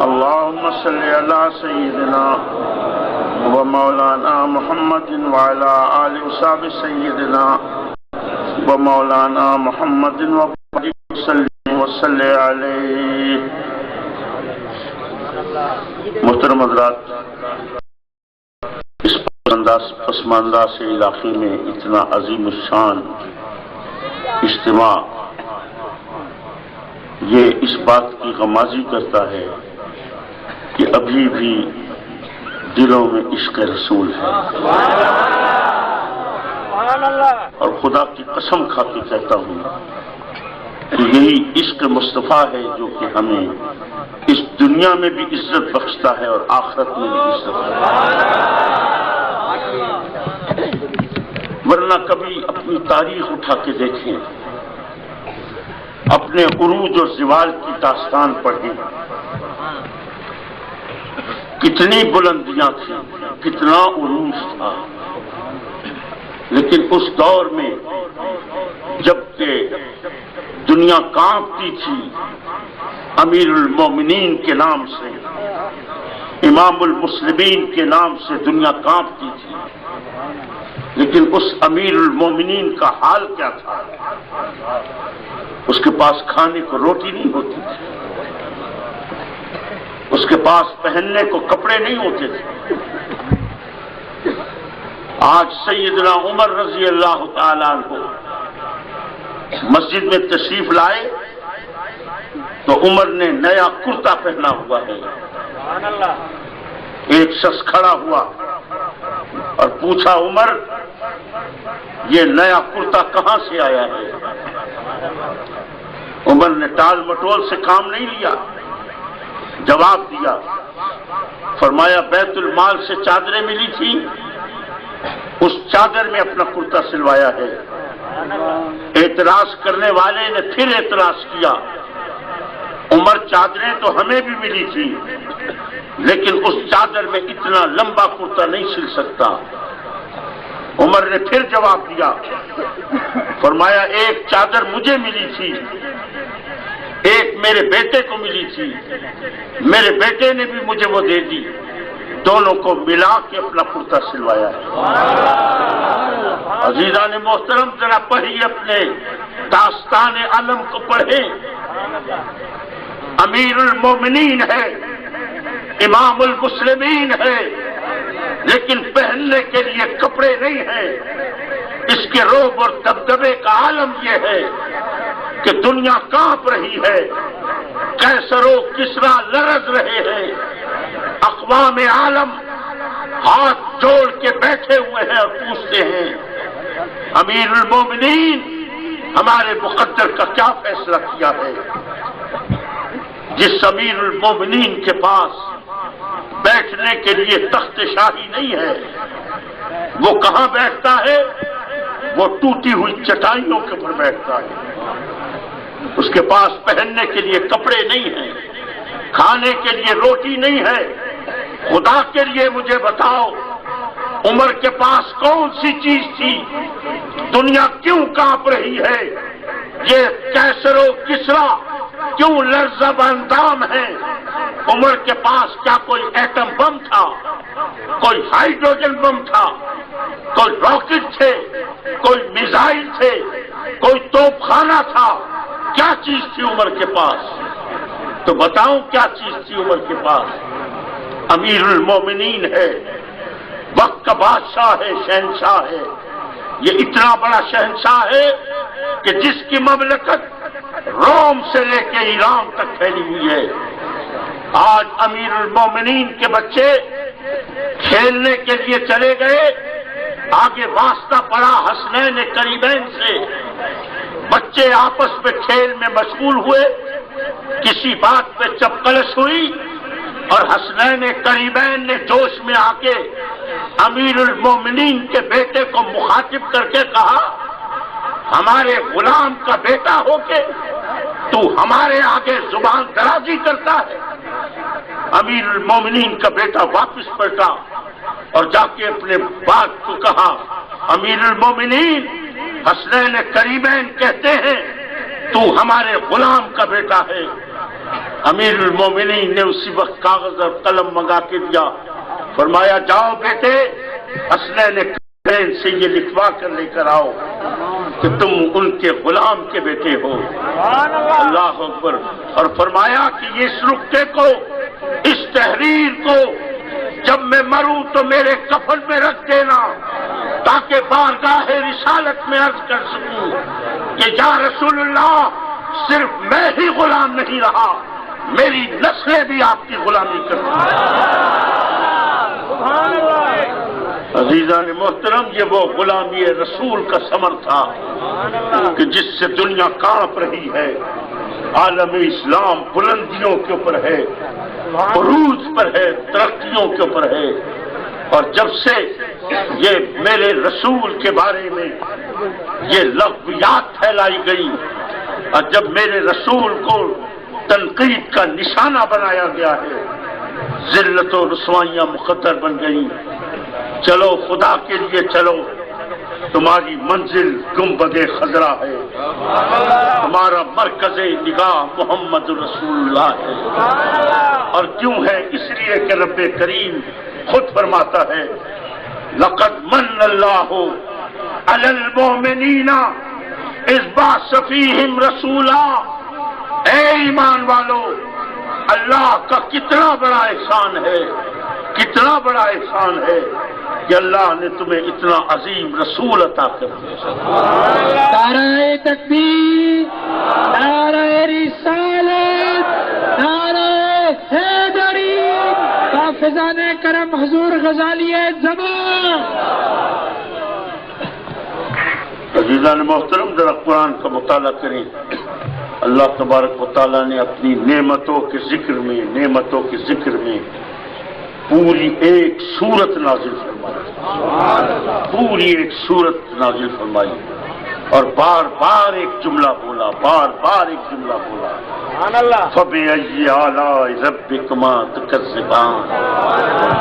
اللهم صل على سيدنا ومولانا محمد وعلى آل وصحبه سيدنا ومولانا محمد وصلی علیہ۔ محترم حضرات، اس پسماندہ سے علاقے میں اتنا عظیم الشان اجتماع یہ اس بات کی غمازی کرتا ہے کہ ابھی بھی دلوں میں عشق رسول ہے، اور خدا کی قسم کھا کے کہتا ہوں کہ یہی عشق مصطفیٰ ہے جو کہ ہمیں اس دنیا میں بھی عزت بخشتا ہے اور آخرت میں بھی عزت بخشتا ہے۔ ورنہ کبھی اپنی تاریخ اٹھا کے دیکھیں، اپنے عروج اور زوال کی داستان پڑھیں، کتنی بلندیاں تھیں، کتنا عروج تھا، لیکن اس دور میں جب کہ دنیا کانپتی تھی، امیر المومنین کے نام سے، امام المسلمین کے نام سے دنیا کانپتی تھی، لیکن اس امیر المومنین کا حال کیا تھا؟ اس کے پاس کھانے کو روٹی نہیں ہوتی تھی، اس کے پاس پہننے کو کپڑے نہیں ہوتے تھے۔ آج سیدنا عمر رضی اللہ تعالیٰ عنہ مسجد میں تشریف لائے تو عمر نے نیا کرتا پہنا ہوا ہے۔ ایک شخص کھڑا ہوا اور پوچھا، عمر یہ نیا کرتا کہاں سے آیا ہے؟ عمر نے ٹال مٹول سے کام نہیں لیا، جواب دیا، فرمایا بیت المال سے چادریں ملی تھی، اس چادر میں اپنا کرتا سلوایا ہے۔ اعتراض کرنے والے نے پھر اعتراض کیا، عمر چادریں تو ہمیں بھی ملی تھی، لیکن اس چادر میں اتنا لمبا کرتا نہیں سل سکتا۔ عمر نے پھر جواب دیا، فرمایا ایک چادر مجھے ملی تھی، ایک میرے بیٹے کو ملی تھی، میرے بیٹے نے بھی مجھے وہ دے دی، دونوں کو ملا کے اپنا کرتا سلوایا ہے۔ عزیزان محترم، ذرا پڑھیے، اپنے داستان علم کو پڑھیں۔ امیر المومنین ہے، امام المسلمین ہے، لیکن پہننے کے لیے کپڑے نہیں ہیں۔ اس کے رعب اور دبدبے کا عالم یہ ہے کہ دنیا کانپ رہی ہے، قیصر و کسریٰ لرز رہے ہیں، اقوام عالم ہاتھ جوڑ کے بیٹھے ہوئے ہیں اور پوچھتے ہیں امیر المومنین ہمارے مقدر کا کیا فیصلہ کیا ہے؟ جس امیر المومنین کے پاس بیٹھنے کے لیے تخت شاہی نہیں ہے، وہ کہاں بیٹھتا ہے؟ وہ ٹوٹی ہوئی چٹائیوں کے اوپر بیٹھتا ہے۔ اس کے پاس پہننے کے لیے کپڑے نہیں ہیں، کھانے کے لیے روٹی نہیں ہے۔ خدا کے لیے مجھے بتاؤ، عمر کے پاس کون سی چیز تھی؟ دنیا کیوں کانپ رہی ہے؟ یہ قیصر و کسریٰ کیوں لرزب اندام ہے؟ عمر کے پاس کیا کوئی ایٹم بم تھا؟ کوئی ہائیڈروجن بم تھا؟ کوئی راکٹ تھے؟ کوئی میزائل تھے؟ کوئی توپ خانہ تھا؟ کیا چیز تھی عمر کے پاس؟ تو بتاؤں کیا چیز تھی عمر کے پاس؟ امیر المومنین ہے، وقت کا بادشاہ ہے، شہنشاہ ہے۔ یہ اتنا بڑا شہنشاہ ہے کہ جس کی مملکت روم سے لے کے ایران تک پھیلی ہوئی ہے۔ آج امیر المومنین کے بچے کھیلنے کے لیے چلے گئے، آگے واسطہ پڑا حسنین کریمین سے، بچے آپس میں کھیل میں مشغول ہوئے، کسی بات پہ چپکلش ہوئی اور حسنین کریمین نے جوش میں آ کے امیر المومنین کے بیٹے کو مخاطب کر کے کہا، ہمارے غلام کا بیٹا ہو کے تو ہمارے آگے زبان درازی کرتا ہے۔ امیر المومنین کا بیٹا واپس پلٹا اور جا کے اپنے باپ کو کہا، امیر المومنین حسنین کریمین کہتے ہیں تو ہمارے غلام کا بیٹا ہے۔ امیر المومنین نے اسی وقت کاغذ اور قلم منگا کے دیا، فرمایا جاؤ بیٹے حسنین کبیرین سے یہ لکھوا کر لے کر آؤ کہ تم ان کے غلام کے بیٹے ہو۔ اللہ اکبر۔ اور فرمایا کہ اس نقطے کو، اس تحریر کو جب میں مروں تو میرے کفن میں رکھ دینا، تاکہ بارگاہ رسالت میں عرض کر سکوں کہ یا رسول اللہ صرف میں ہی غلام نہیں رہا، میری نسلیں بھی آپ کی غلامی کرتی ہیں۔ عزیزان محترم، یہ وہ غلامی رسول کا ثمر تھا کہ جس سے دنیا کانپ رہی ہے، عالم اسلام بلندیوں کے اوپر ہے، عروج پر ہے، ترقیوں کے اوپر ہے۔ اور جب سے یہ میرے رسول کے بارے میں یہ لغویات پھیلائی گئی اور جب میرے رسول کو تنقید کا نشانہ بنایا گیا ہے، ذلت و رسوائیاں مقدر بن گئیں۔ چلو خدا کے لیے چلو، تمہاری منزل گنبد خضرا ہے، تمہارا مرکز نگاہ محمد رسول اللہ ہے۔ اور کیوں ہے؟ اس لیے کہ رب کریم خود فرماتا ہے لقد من اللہ علی المؤمنین اذ بعث فیہم رسولا۔ اے ایمان والو، اللہ کا کتنا بڑا احسان ہے، کتنا بڑا احسان ہے کہ اللہ نے تمہیں اتنا عظیم رسول عطا کر دیا۔ نعرہ تکبیر، نعرہ رسالت، نعرہ حیدری، حافظان کرم حضور غزالی زمان۔ عزیزان محترم، ذرا قرآن کا مطالعہ کریں۔ اللہ تبارک و تعالیٰ نے اپنی نعمتوں کے ذکر میں پوری ایک سورت نازل فرمائی، پوری ایک سورت نازل فرمائی، اور بار بار ایک جملہ بولا، فَبِأَيِّ آلَاءِ رَبِّكُمَا تُكَذِّبَانِ،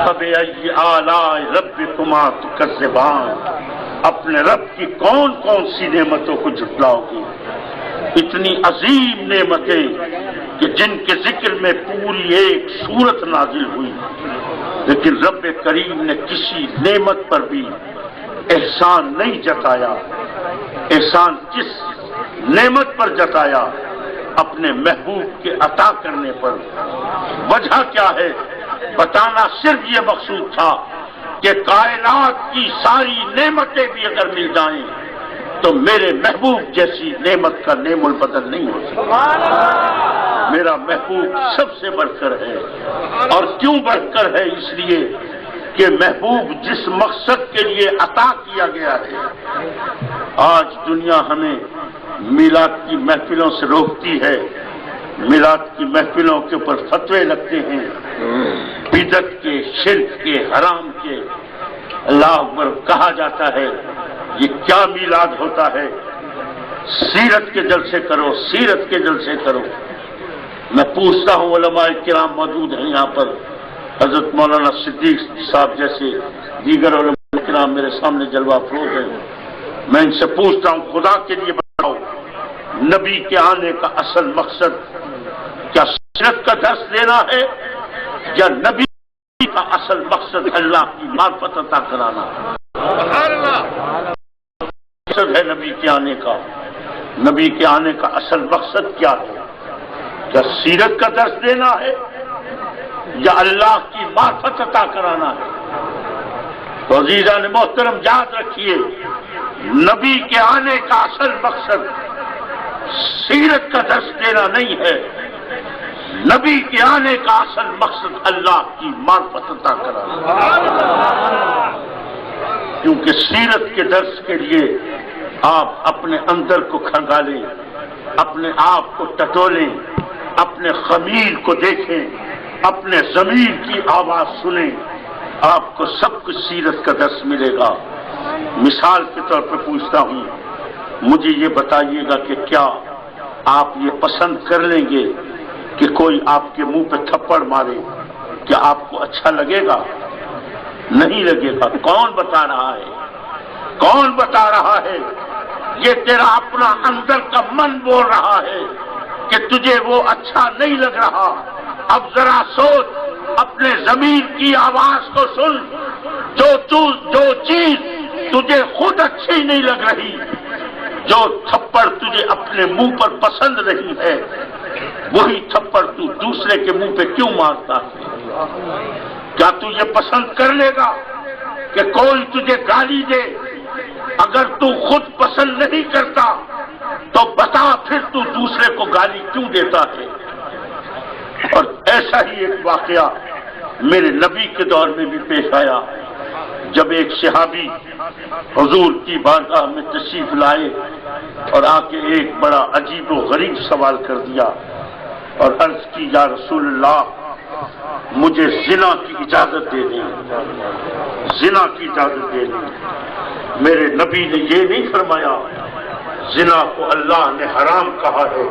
فَبِأَيِّ آلَاءِ رَبِّكُمَا تُكَذِّبَانِ۔ اپنے رب کی کون کون سی نعمتوں کو جھٹلاؤ گی؟ اتنی عظیم نعمتیں کہ جن کے ذکر میں پوری ایک سورت نازل ہوئی، لیکن رب کریم نے کسی نعمت پر بھی احسان نہیں جتایا۔ احسان کس نعمت پر جتایا؟ اپنے محبوب کے عطا کرنے پر۔ وجہ کیا ہے؟ بتانا صرف یہ مقصود تھا کہ کائنات کی ساری نعمتیں بھی اگر مل جائیں تو میرے محبوب جیسی نعمت کا نعم البدل نہیں ہو سکتا۔ میرا محبوب سب سے بڑھ کر ہے، اور کیوں بڑھ کر ہے؟ اس لیے کہ محبوب جس مقصد کے لیے عطا کیا گیا ہے۔ آج دنیا ہمیں میلاد کی محفلوں سے روکتی ہے، میلاد کی محفلوں کے اوپر فتوے لگتے ہیں، بدعت کے، شرک کے، حرام کے۔ اللہ اکبر، کہا جاتا ہے یہ کیا میلاد ہوتا ہے؟ سیرت کے جلسے کرو، سیرت کے جلسے کرو۔ میں پوچھتا ہوں، علماء کرام موجود ہیں یہاں پر، حضرت مولانا صدیق صاحب جیسے دیگر علماء کرام میرے سامنے جلوہ افروز ہیں، میں ان سے پوچھتا ہوں خدا کے لیے بتاؤ، نبی کے آنے کا اصل مقصد کیا سیرت کا درس دینا ہے، یا نبی کا اصل مقصد اللہ کی معرفت عطا کرانا؟ مقصد ہے نبی کے آنے کا، نبی کے آنے کا اصل مقصد کیا ہے؟ کیا سیرت کا درس دینا ہے یا اللہ کی معرفت عطا کرانا ہے؟ تو عزیزان محترم، یاد رکھیے، نبی کے آنے کا اصل مقصد سیرت کا درس دینا نہیں ہے، نبی کے آنے کا اصل مقصد اللہ کی معرفت عطا کرانا۔ کیونکہ سیرت کے درس کے لیے آپ اپنے اندر کو کھنگالیں، اپنے آپ کو ٹٹولیں، اپنے خمیر کو دیکھیں، اپنے ضمیر کی آواز سنیں، آپ کو سب کچھ سیرت کا درس ملے گا۔ مثال کے طور پر پوچھتا ہوں، مجھے یہ بتائیے گا کہ کیا آپ یہ پسند کر لیں گے کہ کوئی آپ کے منہ پہ تھپڑ مارے؟ کیا آپ کو اچھا لگے گا؟ نہیں لگے گا۔ کون بتا رہا ہے؟ کون بتا رہا ہے؟ یہ تیرا اپنا اندر کا من بول رہا ہے کہ کہ تجھے وہ اچھا نہیں لگ رہا، اب ذرا سوچ، اپنے ضمیر کی آواز کو سن، جو چیز تجھے خود اچھی نہیں لگ رہی، جو تھپڑ تجھے اپنے منہ پر پسند نہیں ہے، وہی تھپڑ تو دوسرے کے منہ پہ کیوں مارتا ہے؟ کیا تو یہ پسند کر لے گا کہ کوئی تجھے گالی دے؟ اگر تو خود پسند نہیں کرتا تو بتا پھر تو دوسرے کو گالی کیوں دیتا ہے؟ اور ایسا ہی ایک واقعہ میرے نبی کے دور میں بھی پیش آیا، جب ایک صحابی حضور کی بارگاہ میں تشریف لائے اور آ کے ایک بڑا عجیب و غریب سوال کر دیا اور عرض کی، یا رسول اللہ مجھے زنا کی اجازت دے دیں، زنا کی اجازت دے دیں۔ میرے نبی نے یہ نہیں فرمایا زنا کو اللہ نے حرام کہا ہے،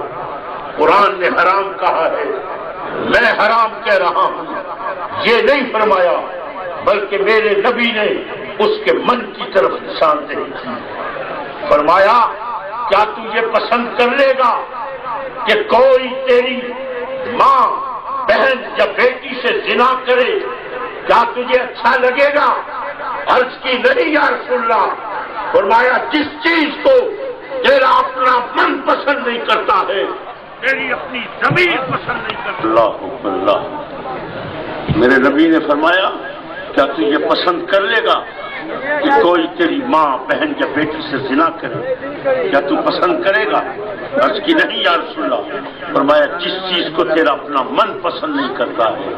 قرآن نے حرام کہا ہے، میں حرام کہہ رہا ہوں، یہ نہیں فرمایا، بلکہ میرے نبی نے اس کے من کی طرف نشاندہی کی۔ فرمایا کیا تو یہ پسند کر لے گا کہ کوئی تیری ماں، بہن یا بیٹی سے زنا کرے؟ کیا تجھے اچھا لگے گا؟ عرض کی نہیں یا رسول اللہ۔ فرمایا جس چیز کو تیرا اپنا من پسند نہیں کرتا ہے، تیری اپنی ضمیر پسند نہیں کرتا۔ اللہ اللہ، میرے نبی نے فرمایا کیا تو یہ پسند کر لے گا کہ کوئی تیری ماں، بہن یا بیٹی سے زنا کرے؟ کیا تو پسند کرے گا؟ عرض کی نہیں یا رسول اللہ۔ فرمایا جس چیز کو تیرا اپنا من پسند نہیں کرتا ہے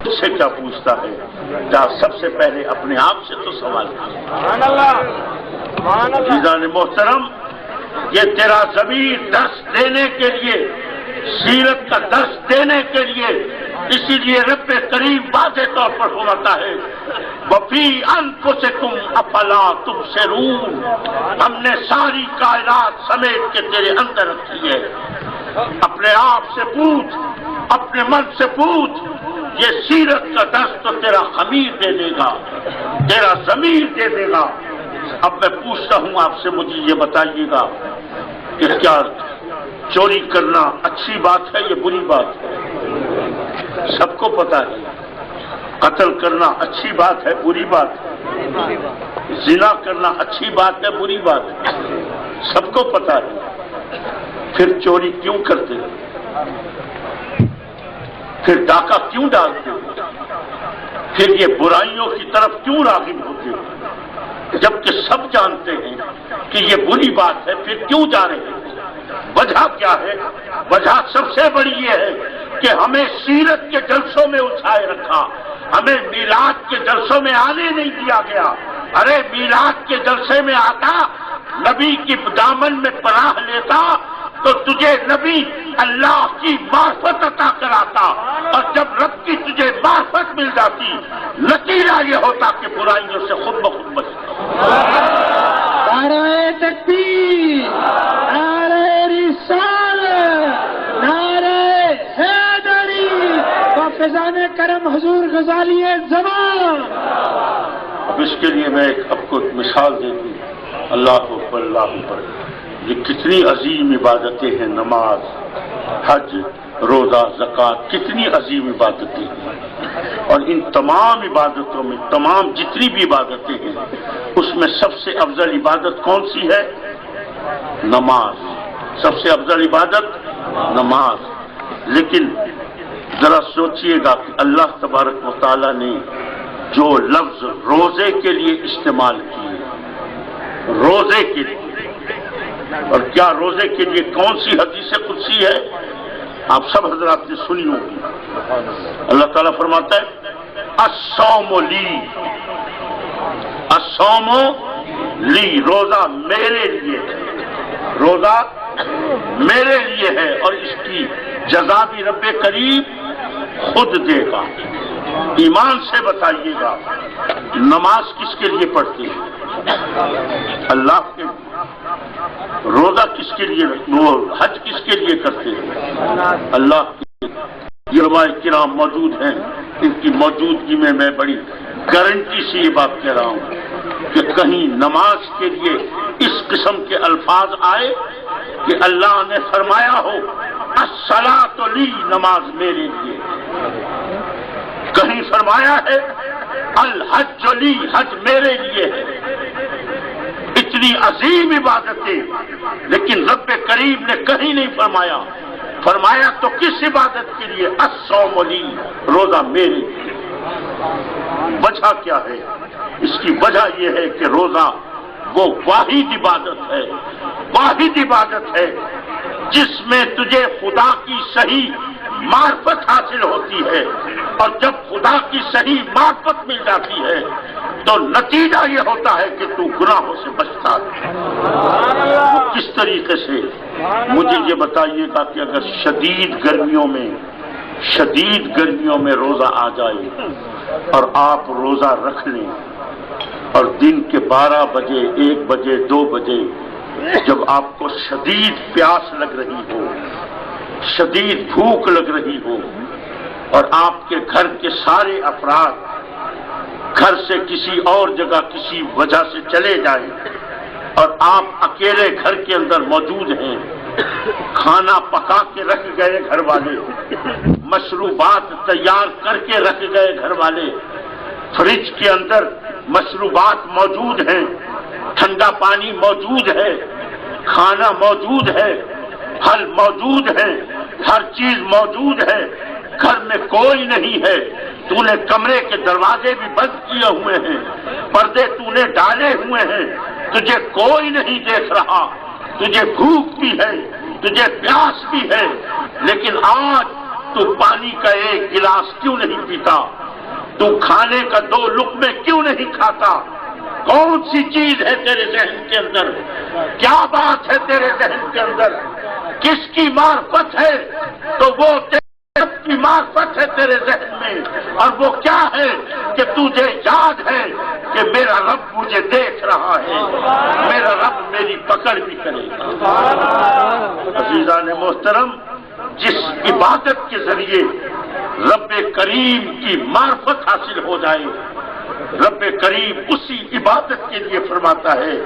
اس سے کیا پوچھتا ہے؟ کیا سب سے پہلے اپنے آپ سے تو سوال کر۔ عزیزان محترم، یہ تیرا ضمیر درس دینے کے لیے، سیرت کا درس دینے کے لیے، اسی لیے رب کریم واضح طور پر فرماتا ہے وَفِي أَنفُسِكُمْ أَفَلَا تُبْصِرُونَ، ہم نے ساری کائنات سمیٹ کے تیرے اندر رکھی ہے۔ اپنے آپ سے پوچھ، اپنے من سے پوچھ، یہ سیرت کا درس تو تیرا خمیر دے دے گا، تیرا ضمیر دے دے گا۔ اب میں پوچھتا ہوں آپ سے، مجھے یہ بتائیے گا کہ کیا چوری کرنا اچھی بات ہے یا بری بات ہے؟ سب کو پتا ہے۔ قتل کرنا اچھی بات ہے بری بات ہے؟ زنا کرنا اچھی بات ہے بری بات ہے؟ سب کو پتا ہے۔ پھر چوری کیوں کرتے ہیں؟ پھر ڈاکہ کیوں ڈالتے ہیں؟ پھر یہ برائیوں کی طرف کیوں راغب ہوتے ہیں؟ جبکہ سب جانتے ہیں کہ یہ بری بات ہے، پھر کیوں جا رہے ہیں؟ وجہ کیا ہے؟ وجہ سب سے بڑی یہ ہے کہ ہمیں سیرت کے جلسوں میں اٹھائے رکھا، ہمیں میلاد کے جلسوں میں آنے نہیں دیا گیا۔ ارے میلاد کے جلسے میں آتا، نبی کی دامن میں پناہ لیتا تو تجھے نبی اللہ کی معرفت عطا کراتا، اور جب رب کی تجھے معرفت مل جاتی، نتیجہ یہ ہوتا کہ برائیوں سے خود بخود بچتا۔ نعرہ تکبیر، نعرہ رسالت، نعرہ حیدری، وفضان کرم حضور غزالی زمان۔ اب اس کے لیے میں آپ کو ایک مثال دے دوں۔ اللہ اکبر، اللہ اکبر، یہ کتنی عظیم عبادتیں ہیں، نماز، حج، روزہ، زکوٰۃ، کتنی عظیم عبادتیں ہیں۔ اور ان تمام عبادتوں میں، تمام جتنی بھی عبادتیں ہیں، اس میں سب سے افضل عبادت کون سی ہے؟ نماز۔ سب سے افضل عبادت نماز۔ لیکن ذرا سوچئے گا کہ اللہ تبارک و تعالیٰ نے جو لفظ روزے کے لیے استعمال کیے، روزے کے لیے، اور کیا روزے کے لیے کون سی حدیث قدسی ہے؟ آپ سب حضرات نے سنی ہوگی۔ اللہ تعالیٰ فرماتا ہے الصوم لی، الصوم لی، روزہ میرے لیے ہے، روزہ میرے لیے ہے، اور اس کی جزا بھی رب کریم خود دے گا۔ ایمان سے بتائیے گا، نماز کس کے لیے پڑھتے ہیں؟ اللہ کے۔ روزہ کس کے لیے؟ وہ حج کس کے لیے کرتے ہیں؟ اللہ کے۔ یہ علماء کرام موجود ہیں، ان کی موجودگی میں میں بڑی گارنٹی سے یہ بات کہہ رہا ہوں کہ کہیں نماز کے لیے اس قسم کے الفاظ آئے کہ اللہ نے فرمایا ہو لی نماز میرے لیے. کہیں فرمایا ہے الحج لی، حج میرے لیے ہے. اتنی عظیم عبادتیں، لیکن رب کریم نے کہیں نہیں فرمایا. فرمایا تو کس عبادت کے لیے؟ الصوم لی، روزہ میرے لیے. وجہ کیا ہے؟ اس کی وجہ یہ ہے کہ روزہ وہ واحد عبادت ہے، واحد عبادت ہے جس میں تجھے خدا کی صحیح معرفت حاصل ہوتی ہے. اور جب خدا کی صحیح معرفت مل جاتی ہے تو نتیجہ یہ ہوتا ہے کہ تو گناہوں سے بچتا ہے. وہ کس طریقے سے؟ مجھے یہ بتائیے گا کہ اگر شدید گرمیوں میں روزہ آ جائے اور آپ روزہ رکھ لیں، اور دن کے 12 بجے 1 بجے 2 بجے جب آپ کو شدید پیاس لگ رہی ہو، شدید بھوک لگ رہی ہو، اور آپ کے گھر کے سارے افراد گھر سے کسی اور جگہ کسی وجہ سے چلے جائیں اور آپ اکیلے گھر کے اندر موجود ہیں، کھانا پکا کے رکھ گئے گھر والے، مشروبات تیار کر کے رکھ گئے گھر والے، فریج کے اندر مشروبات موجود ہیں، ٹھنڈا پانی موجود ہے، کھانا موجود ہے، پھل موجود ہے، ہر چیز موجود ہے، گھر میں کوئی نہیں ہے. تو نے کمرے کے دروازے بھی بند کیے ہوئے ہیں، پردے تو نے ڈالے ہوئے ہیں، تجھے کوئی نہیں دیکھ رہا، تجھے بھوک بھی ہے، تجھے پیاس بھی ہے، لیکن آج تو پانی کا 1 گلاس کیوں نہیں پیتا؟ تو کھانے کا 2 لقمے کیوں نہیں کھاتا؟ کون سی چیز ہے تیرے ذہن کے اندر؟ کیا بات ہے تیرے ذہن کے اندر؟ کس کی معرفت ہے؟ تو وہ رب کی معرفت ہے تیرے ذہن میں. اور وہ کیا ہے کہ تجھے یاد ہے کہ میرا رب مجھے دیکھ رہا ہے، میرا رب میری پکڑ بھی کرے گا. عزیزان محترم، جس عبادت کے ذریعے رب کریم کی معرفت حاصل ہو جائے، رب کریم اسی عبادت کے لیے فرماتا ہے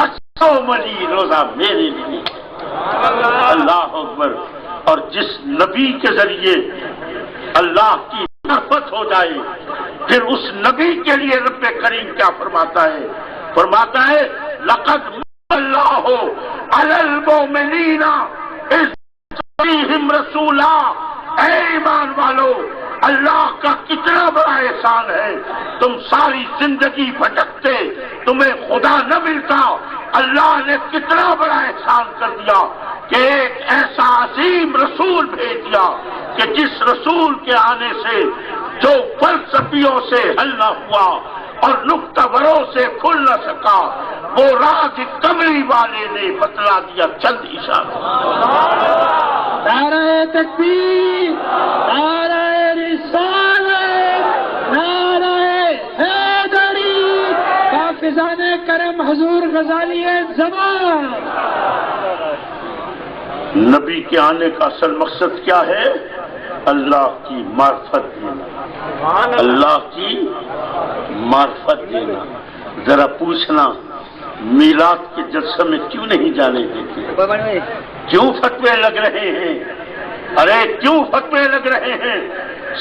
الصوم لی، روزہ میرے لیے. اللہ اکبر. اور جس نبی کے ذریعے اللہ کی معرفت ہو جائے، پھر اس نبی کے لیے رب کریم کیا فرماتا ہے؟ فرماتا ہے لقد من اللہ علی المؤمنین اذ فیہم رسولا. اے ایمان والو، اللہ کا کتنا بڑا احسان ہے. تم ساری زندگی بھٹکتے، تمہیں خدا نہ ملتا، اللہ نے کتنا بڑا احسان کر دیا کہ ایک ایسا عظیم رسول بھیج دیا کہ جس رسول کے آنے سے جو فلسفیوں سے حل نہ ہوا اور نقطہ بروں سے کھل نہ سکا، وہ راز کمری والے نے بتلا دیا چند اشاروں. نعرہ تکبیر، نعرہ رسالت، نعرہ حیدری. حافظان کرم حضور غزالی زمان. نبی کے آنے کا اصل مقصد کیا ہے؟ اللہ کی معرفت دینا، اللہ کی معرفت دینا. ذرا پوچھنا میلاد کے جلسے میں کیوں نہیں جانے دیتے؟ کیوں فتوے لگ رہے ہیں؟ ارے کیوں فتوے لگ رہے ہیں؟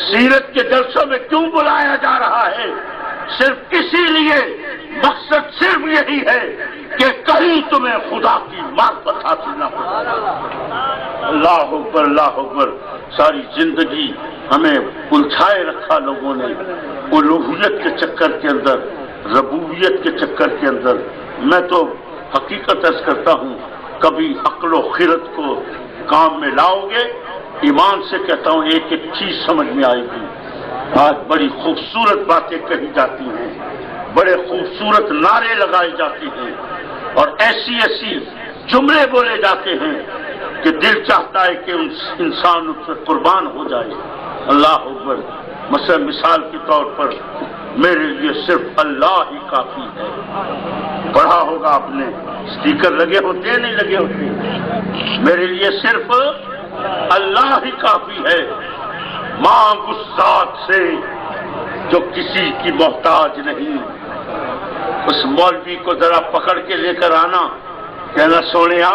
سیرت کے جلسوں میں کیوں بلایا جا رہا ہے؟ صرف اسی لیے، مقصد صرف یہی ہے کہ کہیں تمہیں خدا کی معرفت حاصل نہ ہو. اللہ اکبر، اللہ اکبر. ساری زندگی ہمیں الجھائے رکھا لوگوں نے الوہیت کے چکر کے اندر، ربوبیت کے چکر کے اندر. میں تو حقیقت عرض کرتا ہوں، کبھی عقل و خرد کو کام میں لاؤ گے، ایمان سے کہتا ہوں ایک ایک چیز سمجھ میں آئے گی. آج بڑی خوبصورت باتیں کہی جاتی ہیں، بڑے خوبصورت نعرے لگائے جاتے ہیں، اور ایسی ایسی جملے بولے جاتے ہیں کہ دل چاہتا ہے کہ انسان اس سے قربان ہو جائے. اللہ اکبر. مثال کے طور پر میرے لیے صرف اللہ ہی کافی ہے. پڑھا ہوگا آپ نے، اسٹیکر لگے ہوتے ہیں نہیں لگے ہوتے؟ میرے لیے صرف اللہ ہی کافی ہے. مانگ اس ذات سے جو کسی کی محتاج نہیں. اس مولوی کو ذرا پکڑ کے لے کر آنا، کہنا سونیا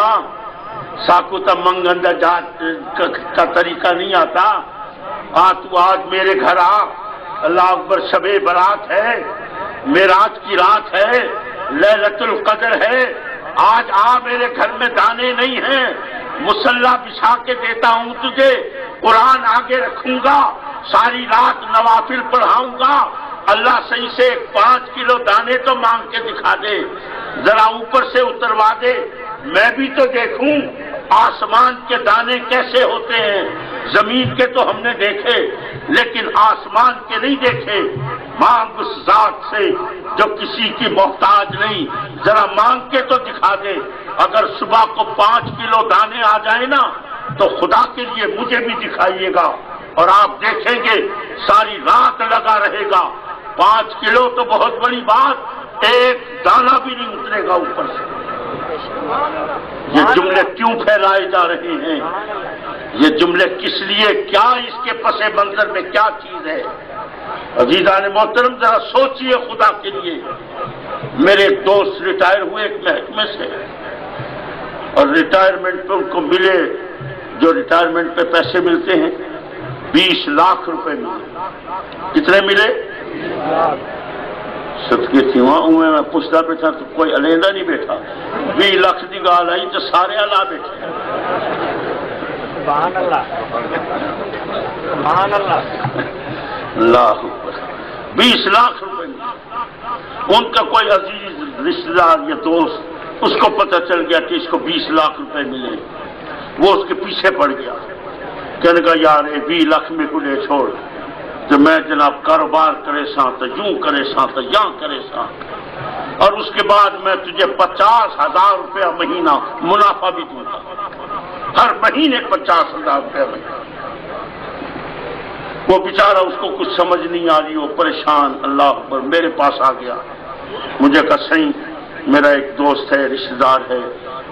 ساکوتا منگندہ جات کا طریقہ نہیں آتا. تو آج میرے گھر آ. اللہ اکبر، شب برات ہے، معراج کی رات ہے، لیلۃ القدر ہے. آج آ، میرے گھر میں دانے نہیں ہیں، مصلی بچھا کے دیتا ہوں تجھے، قرآن آگے رکھوں گا، ساری رات نوافل پڑھاؤں گا. اللہ صحیح سے 5 کلو دانے تو مانگ کے دکھا دے، ذرا اوپر سے اتروا دے، میں بھی تو دیکھوں آسمان کے دانے کیسے ہوتے ہیں. زمین کے تو ہم نے دیکھے لیکن آسمان کے نہیں دیکھے. مانگ اس ذات سے جو کسی کی محتاج نہیں، ذرا مانگ کے تو دکھا دے. اگر صبح کو 5 کلو دانے آ جائیں نا تو خدا کے لیے مجھے بھی دکھائیے گا، اور آپ دیکھیں گے ساری رات لگا رہے گا. 5 کلو تو بہت بڑی بات، ایک دانہ بھی نہیں اترے گا اوپر سے. یہ جملے کیوں پھیلائے جا رہے ہیں؟ یہ جملے کس لیے؟ کیا اس کے پس منظر میں کیا چیز ہے؟ عزیزان محترم، ذرا سوچئے خدا کے لیے. میرے ایک دوست ریٹائر ہوئے ایک محکمے سے، اور ریٹائرمنٹ پہ ان کو ملے، جو ریٹائرمنٹ پہ پیسے ملتے ہیں 20 لاکھ روپے ملے. کتنے ملے؟ صدقے تھی وہاں میں پوچھتا بیٹھا تو کوئی علیحدہ نہیں بیٹھا. 20 لاکھ کی گال آئی تو سارے اللہ بیٹھے. سبحان اللہ، سبحان اللہ، اللہ اکبر. 20 لاکھ روپے ملے. ان کا کوئی عزیز رشتہ دار یا دوست، اس کو پتہ چل گیا کہ اس کو 20 لاکھ روپے ملے. وہ اس کے پیچھے پڑ گیا، کہنے کا یار یہ 20 لاکھ میں کو لے چھوڑ، تو میں جناب کاروبار کرے ساں تو یوں کرے ساں تو یہاں کرے ساں، اور اس کے بعد میں تجھے 50,000 روپیہ مہینہ منافع بھی دوں گا. ہر مہینے 50,000 روپیہ مہینہ. وہ بیچارہ، اس کو کچھ سمجھ نہیں آ رہی، وہ پریشان. اللہ اکبر. میرے پاس آ گیا، مجھے کہا صحیح میرا ایک دوست ہے، رشتہ دار ہے،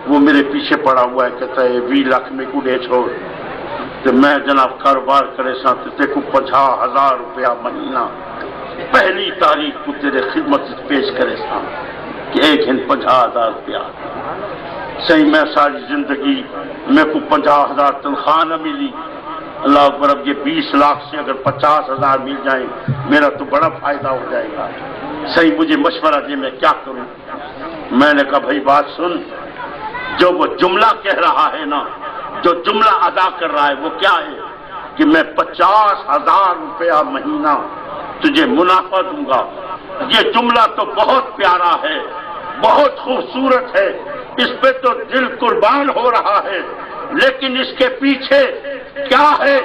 وہ میرے پیچھے پڑا ہوا ہے، کہتا ہے 20 لاکھ میں کو لے چھوڑ. تو میں جناب کاروبار کرے ساں تو دیکھو 50,000 روپیہ مہینہ پہلی تاریخ کو تیرے خدمت پیش کرے ساں کہ ایک ہن 50,000 روپیہ. صحیح میں ساری زندگی میں کو 50,000 تنخواہ نہ ملی. اللہ اکبر. اب یہ 20 لاکھ سے اگر 50,000 مل جائیں میرا تو بڑا فائدہ ہو جائے گا. صحیح مجھے مشورہ دے میں کیا کروں. میں نے کہا بھائی بات سن، جو وہ جملہ کہہ رہا ہے نا، جو جملہ ادا کر رہا ہے وہ کیا ہے کہ میں 50,000 روپیہ مہینہ تجھے منافع دوں گا. یہ جملہ تو بہت پیارا ہے، بہت خوبصورت ہے، اس پہ تو دل قربان ہو رہا ہے، لیکن اس کے پیچھے کیا ہے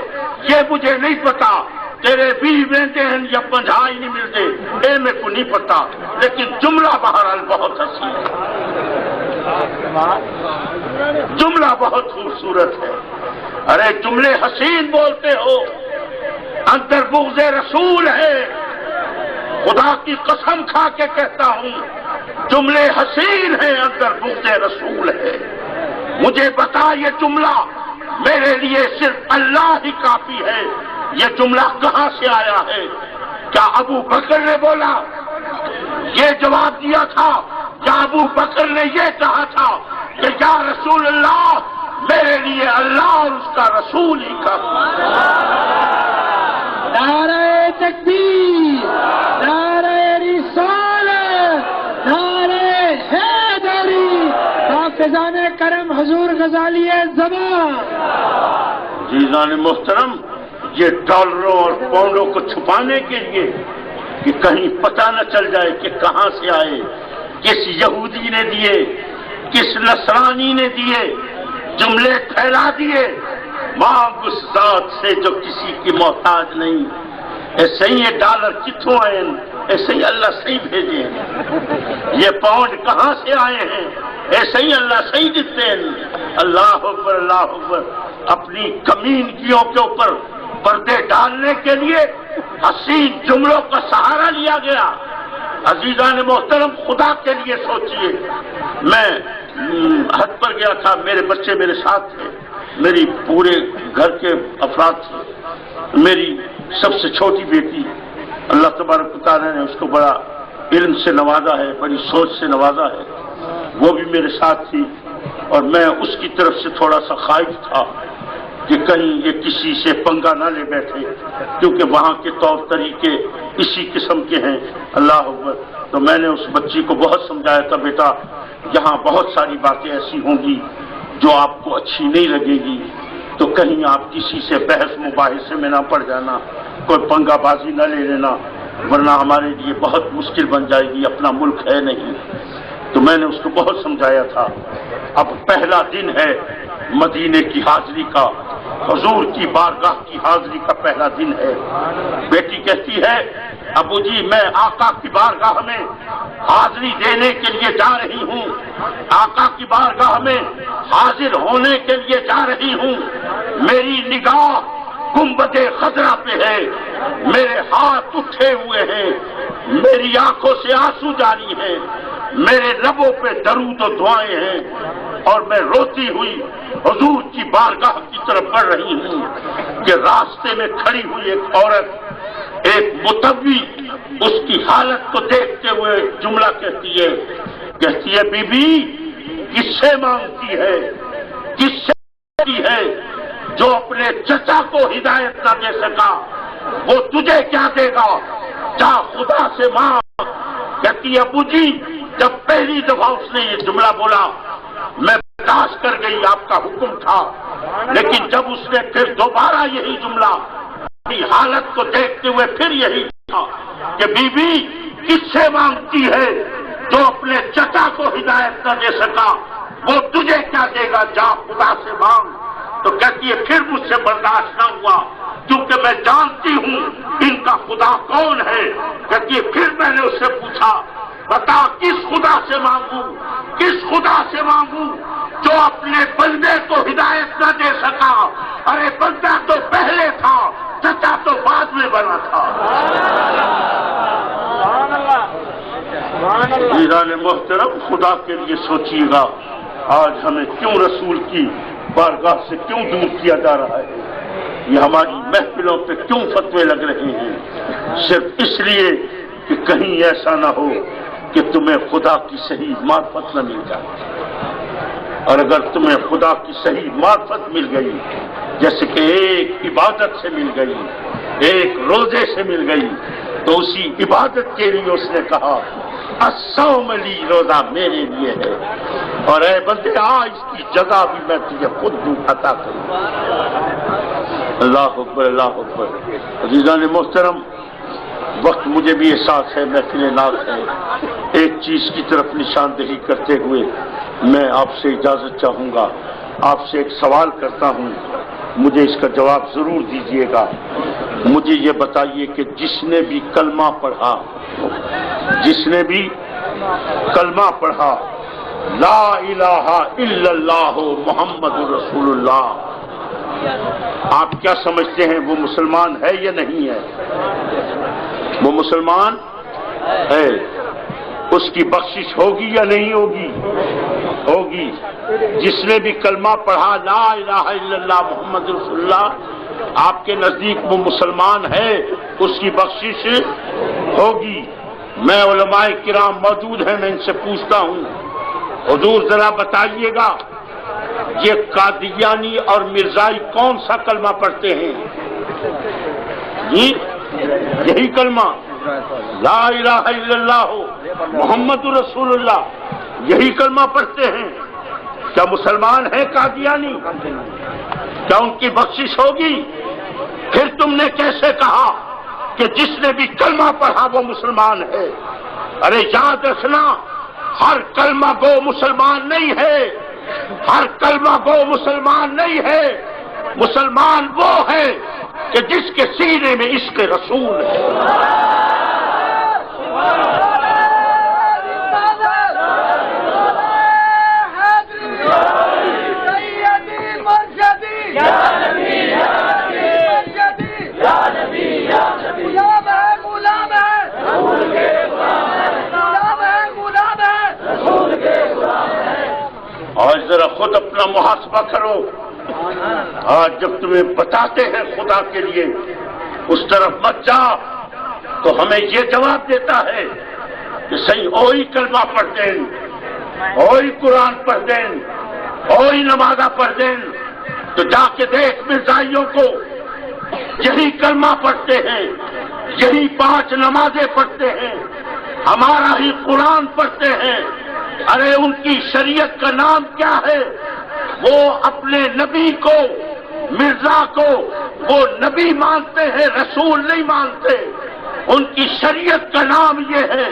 یہ مجھے نہیں پتا. تیرے 20 ملتے ہیں یا 50 ہی نہیں ملتے یہ میرے کو نہیں پتا، لیکن جملہ بہرحال بہت حسین ہے، جملہ بہت خوبصورت ہے. ارے جملے حسین بولتے ہو، اندر بغض رسول ہے. خدا کی قسم کھا کے کہتا ہوں جملے حسین ہیں، اندر بغض رسول ہے. مجھے بتا یہ جملہ میرے لیے صرف اللہ ہی کافی ہے. یہ جملہ کہاں سے آیا ہے؟ کیا ابو بکر نے بولا یہ جواب دیا تھا، یا ابو بکر نے یہ کہا تھا کہ یا رسول اللہ میرے لیے اللہ اور اس کا رسول ہی کافی ہے؟ نعرہ تکبیر، نعرہ رسالت، نعرہ حیدری، حافظان کرم حضور غزالی زمان. عزیزان محترم، یہ ڈالروں اور پاؤنڈوں کو چھپانے کے لیے کہ کہیں پتہ نہ چل جائے کہ کہاں سے آئے، کس یہودی نے دیے، کس نصرانی نے دیے، جملے پھیلا دیے. مانگ اس ذات سے جو کسی کی محتاج نہیں. ایسے ہی یہ ڈالر کتوں آئے، ایسے ہی اللہ صحیح بھیجے ہیں. یہ پاؤنڈ کہاں سے آئے ہیں، ایسے ہی اللہ صحیح دیتے ہیں. اللہ اکبر، اللہ اکبر. اپنی کمینگیوں کے اوپر پردے ڈالنے کے لیے حسین جملوں کا سہارا لیا گیا. عزیزان محترم، خدا کے لیے سوچئے. میں حج پر گیا تھا، میرے بچے میرے ساتھ تھے، میری پورے گھر کے افراد تھے. میری سب سے چھوٹی بیٹی، اللہ تبارک و تعالیٰ نے اس کو بڑا علم سے نوازا ہے، بڑی سوچ سے نوازا ہے، وہ بھی میرے ساتھ تھی. اور میں اس کی طرف سے تھوڑا سا خائف تھا کہ کہیں یہ کسی سے پنگا نہ لے بیٹھے، کیونکہ وہاں کے طور طریقے اسی قسم کے ہیں۔ اللہ اکبر۔ تو میں نے اس بچی کو بہت سمجھایا تھا، بیٹا یہاں بہت ساری باتیں ایسی ہوں گی جو آپ کو اچھی نہیں لگے گی، تو کہیں آپ کسی سے بحث مباحثے میں نہ پڑ جانا، کوئی پنگا بازی نہ لے لینا، ورنہ ہمارے لیے بہت مشکل بن جائے گی، اپنا ملک ہے نہیں۔ تو میں نے اس کو بہت سمجھایا تھا۔ اب پہلا دن ہے مدینے کی حاضری کا، حضور کی بارگاہ کی حاضری کا پہلا دن ہے۔ بیٹی کہتی ہے ابو جی میں آقا کی بارگاہ میں حاضری دینے کے لیے جا رہی ہوں، آقا کی بارگاہ میں حاضر ہونے کے لیے جا رہی ہوں، میری نگاہ گنبد خضرا پہ ہے، میرے ہاتھ اٹھے ہوئے ہیں، میری آنکھوں سے آنسو جاری ہیں، میرے لبوں پہ درود و دعائیں ہیں، اور میں روتی ہوئی حضور کی بارگاہ کی طرف بڑھ رہی ہوں کہ راستے میں کھڑی ہوئی ایک عورت، ایک متوی اس کی حالت کو دیکھتے ہوئے جملہ کہتی ہے بی بی کس سے مانگتی ہے، کس سے مانگتی ہے، جو اپنے چچا کو ہدایت نہ دے سکا وہ تجھے کیا دے گا، جا خدا سے مانگ۔ کہتی ہے ابو جی جب پہلی دفعہ اس نے یہ جملہ بولا میں برداشت کر گئی، آپ کا حکم تھا، لیکن جب اس نے پھر دوبارہ یہی جملہ اپنی حالت کو دیکھتے ہوئے پھر یہی کہا کہ بی بی کس سے مانگتی ہے، جو اپنے چچا کو ہدایت نہ دے سکا وہ تجھے کیا دے گا، جا خدا سے مانگ۔ تو کہتی ہے پھر مجھ سے برداشت نہ ہوا، کیونکہ میں جانتی ہوں ان کا خدا کون ہے۔ کہتی ہے پھر میں نے اس سے پوچھا بتا کس خدا سے مانگوں، کس خدا سے مانگوں جو اپنے بندے کو ہدایت نہ دے سکا، ارے بندہ تو پہلے تھا، چچا تو بعد میں بنا تھا۔ میران محترم خدا کے لیے سوچیے گا آج ہمیں کیوں رسول کی بارگاہ سے کیوں دور کیا جا رہا ہے، یہ ہماری محفلوں پہ کیوں فتوے لگ رہے ہیں، صرف اس لیے کہ کہیں ایسا نہ ہو کہ تمہیں خدا کی صحیح معرفت نہ مل جائے۔ اور اگر تمہیں خدا کی صحیح معرفت مل گئی، جیسے کہ ایک عبادت سے مل گئی، ایک روزے سے مل گئی، تو اسی عبادت کے لیے اس نے کہا الصوم لی، روزہ میرے لیے ہے، اور اے بندے اس کی جزا بھی میں تجھے خود دوں، عطا کروں۔ اللہ اکبر، اللہ اکبر۔ عزیزان محترم وقت مجھے بھی احساس ہے، محفل ناز ہے، ایک چیز کی طرف نشاندہی کرتے ہوئے میں آپ سے اجازت چاہوں گا، آپ سے ایک سوال کرتا ہوں، مجھے اس کا جواب ضرور دیجیے گا۔ مجھے یہ بتائیے کہ جس نے بھی کلمہ پڑھا، جس نے بھی کلمہ پڑھا لا الہ الا اللہ محمد رسول اللہ، آپ کیا سمجھتے ہیں وہ مسلمان ہے یا نہیں ہے؟ وہ مسلمان ہے، اس کی بخشش ہوگی یا نہیں ہوگی؟ ہوگی۔ جس نے بھی کلمہ پڑھا لا الہ الا اللہ محمد رسول اللہ، آپ کے نزدیک وہ مسلمان ہے، اس کی بخشش ہوگی۔ میں علماء کرام موجود ہیں، میں ان سے پوچھتا ہوں حضور ذرا بتائیے گا یہ قادیانی اور مرزائی کون سا کلمہ پڑھتے ہیں؟ یہی کلمہ لا الہ الا اللہ محمد رسول اللہ، یہی کلمہ پڑھتے ہیں۔ کیا مسلمان ہیں قادیانی؟ کیا ان کی بخشش ہوگی؟ پھر تم نے کیسے کہا کہ جس نے بھی کلمہ پڑھا وہ مسلمان ہے؟ ارے یاد رکھنا، ہر کلمہ گو مسلمان نہیں ہے، ہر کلمہ گو مسلمان نہیں ہے، مسلمان وہ ہے کہ جس کے سینے میں عشق رسول ہے۔ آج ذرا خود اپنا محاسبہ کرو، آج جب تمہیں بتاتے ہیں خدا کے لیے اس طرف مت جا، تو ہمیں یہ جواب دیتا ہے کہ صحیح اوہی کلمہ پڑھ دیں، اوہی قرآن پڑھ دیں، اور نمازہ پڑھ دیں تو جا کے دیکھ مرزائیوں کو، یہی کلمہ پڑھتے ہیں، یہی 5 نمازیں پڑھتے ہیں، ہمارا ہی قرآن پڑھتے ہیں۔ ارے ان کی شریعت کا نام کیا ہے؟ وہ اپنے نبی کو، مرزا کو وہ نبی مانتے ہیں، رسول نہیں مانتے۔ ان کی شریعت کا نام یہ ہے،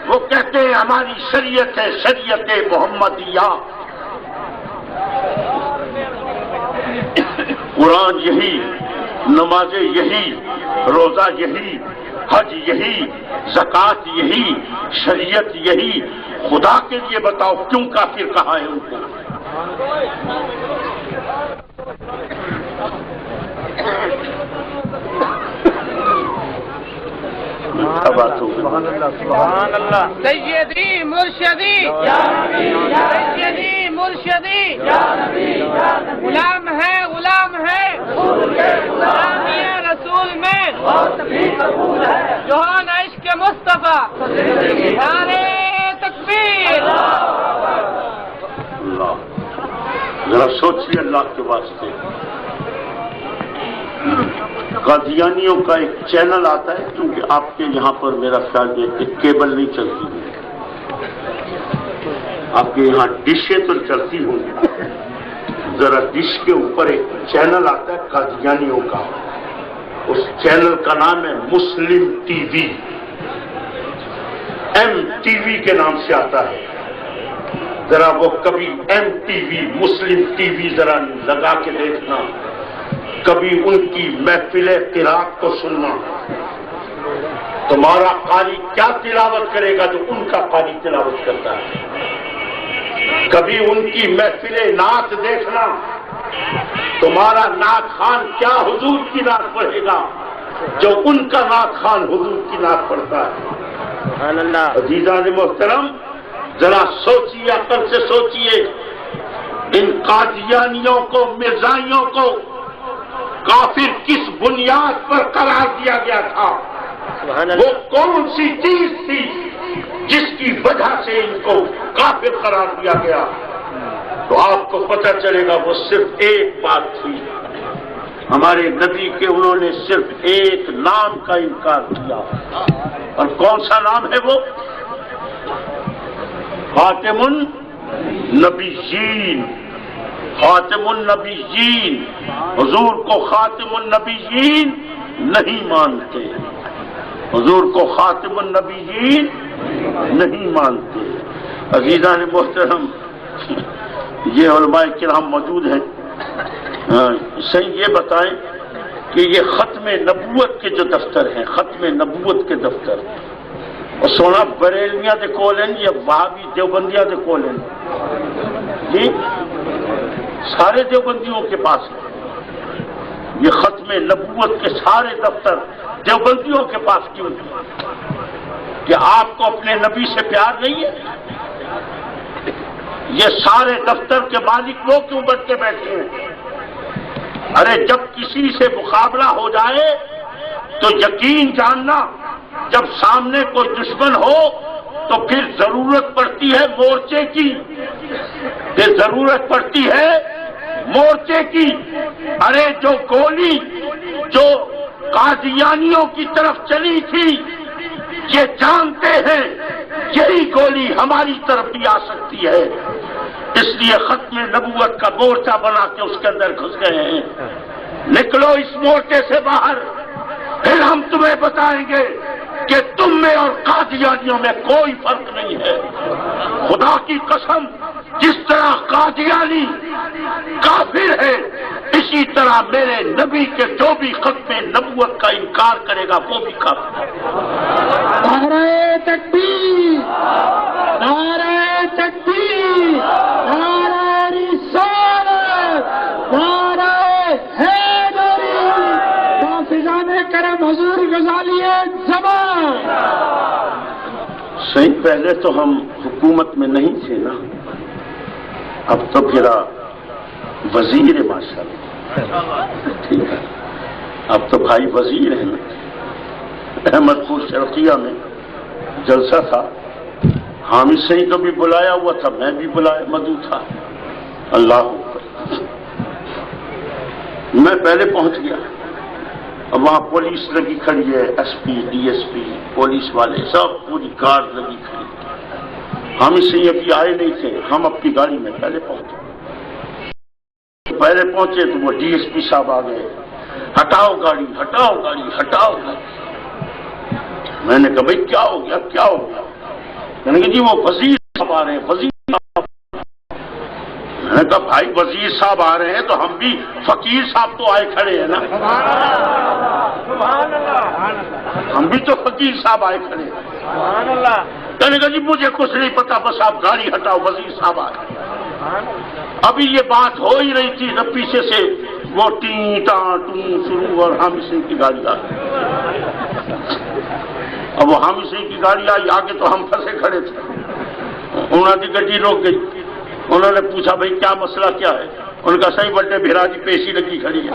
وہ کہتے ہیں ہماری شریعت ہے شریعت محمدیہ۔ قرآن یہی، نمازیں یہی، روزہ یہی، حج یہی، زکوٰۃ یہی، شریعت یہی۔ خدا کے لیے بتاؤ کیوں کافر کہا ہے ان کو؟ سبحان اللہ۔ سیدی مرشدی سیدی مرشدی غلام ہے غلام ہے غلامی رسول میں جوہان عشق مصطفیٰ، نعرے تکبیر۔ اللہ ذرا سوچیے اللہ کے واسطے، قادیانیوں کا ایک چینل آتا ہے، کیونکہ آپ کے یہاں پر میرا خیال ہے کہ کیبل نہیں چلتی ہے، آپ کے یہاں ڈشیں تو چلتی ہوں گی، ذرا ڈش کے اوپر ایک چینل آتا ہے قادیانیوں کا، اس چینل کا نام ہے مسلم ٹی وی، MTV کے نام سے آتا ہے۔ ذرا وہ کبھی MTV مسلم ٹی وی ذرا لگا کے دیکھنا، کبھی ان کی محفل قرات کو سننا۔ تمہارا قاری کیا تلاوت کرے گا جو ان کا قاری تلاوت کرتا ہے؟ کبھی ان کی محفل نعت دیکھنا، تمہارا نعت خان کیا حضور کی نعت پڑھے گا جو ان کا نعت خان حضور کی نعت پڑھتا ہے۔ عزیزان محترم ذرا سوچیے، عقل سے سوچیے، ان قادیانیوں کو، مرزائیوں کو کافر کس بنیاد پر قرار دیا گیا تھا؟ وہ کون سی چیز تھی جس کی وجہ سے ان کو کافر قرار دیا گیا؟ تو آپ کو پتہ چلے گا وہ صرف ایک بات تھی، ہمارے نبی کے انہوں نے صرف ایک نام کا انکار کیا، اور کون سا نام ہے وہ؟ خاتم النبیین۔ خاتم النبیین، حضور کو خاتم النبیین نہیں مانتے، حضور کو خاتم النبیین نہیں مانتے۔ عزیزان محترم، یہ علماء کرام موجود ہیں، صحیح یہ بتائیں کہ یہ ختم نبوت کے جو دفتر ہیں، ختم نبوت کے دفتر، اور سونا بریلویاں دے کول ہیں یا وہابی دیوبندیاں دے کول ہیں؟ جی سارے دیوبندیوں کے پاس ہے یہ ختم نبوت کے سارے دفتر، دیوبندیوں کے پاس کیوں ہیں؟ کہ آپ کو اپنے نبی سے پیار نہیں ہے؟ یہ سارے دفتر کے مالک وہ کیوں بن کے بیٹھے ہیں؟ ارے جب کسی سے مقابلہ ہو جائے تو یقین جاننا، جب سامنے کوئی دشمن ہو تو پھر ضرورت پڑتی ہے مورچے کی، پھر ضرورت پڑتی ہے مورچے کی۔ ارے جو گولی جو قادیانیوں کی طرف چلی تھی، یہ جانتے ہیں یہی گولی ہماری طرف بھی آ سکتی ہے، اس لیے ختم نبوت کا مورچہ بنا کے اس کے اندر گھس گئے ہیں۔ نکلو اس مورچے سے باہر، پھر ہم تمہیں بتائیں گے کہ تم میں اور قادیانیوں میں کوئی فرق نہیں ہے۔ خدا کی قسم، جس طرح قادیانی کافر ہے، اسی طرح میرے نبی کے جو بھی ختم نبوت کا انکار کرے گا وہ بھی کافر ہے۔ نعرہ تکبیر، نعرہ تکبیر، نعرہ رسالت، نعرہ حیدری، حافظان کرم حضور غزالی زمان۔ صحیح، پہلے تو ہم حکومت میں نہیں تھے نا، اب تو پھر وزیر ماشاء اللہ، ٹھیک ہے، اب تو بھائی وزیر ہیں نا۔ احمد پور شرقیہ میں جلسہ تھا، حامد صحیح کو بھی بلایا ہوا تھا، میں بھی بلایا، مدعو تھا، اللہ میں پہلے پہنچ گیا، اب وہاں پولیس لگی کھڑی ہے، S P D S P police والے سب پوری گارڈ لگی کھڑی۔ ہم اس سے ابھی آئے نہیں تھے، ہم اپنی گاڑی میں پہلے پہنچے تو وہ ڈی ایس پی صاحب آ گئے، ہٹاؤ گاڑی ہٹاؤ گاڑی ہٹاؤ گاڑی۔ میں نے کہا بھائی کیا ہو گیا کیا ہو گیا؟ میں نے کہا جی وہ وزیر صاحب آ رہے ہیں وزیر صاحب۔ میں نے کہا بھائی وزیر صاحب آ رہے ہیں تو ہم بھی فقیر صاحب تو آئے کھڑے ہیں نا، ہم بھی تو فقیر صاحب آئے کھڑے ہیں۔ میں نے کہا جی مجھے کچھ نہیں پتا، بس آپ گاڑی ہٹاؤ وزیر صاحب آ رہے ہیں۔ ابھی یہ بات ہو ہی رہی تھی جب پیچھے سے وہ ٹیں ٹاں ٹوں شروع اور حامد سنگھ کی گاڑی آ گئی۔ اب وہ حامد سنگھ کی گاڑی آئی آگے تو ہم پھنسے کھڑے تھے، انہوں نے گڈی روک گئی، انہوں نے پوچھا بھائی کیا مسئلہ کیا ہے؟ ان کا صحیح بڑے بھیرا جی پیشی لگی کھڑی ہے۔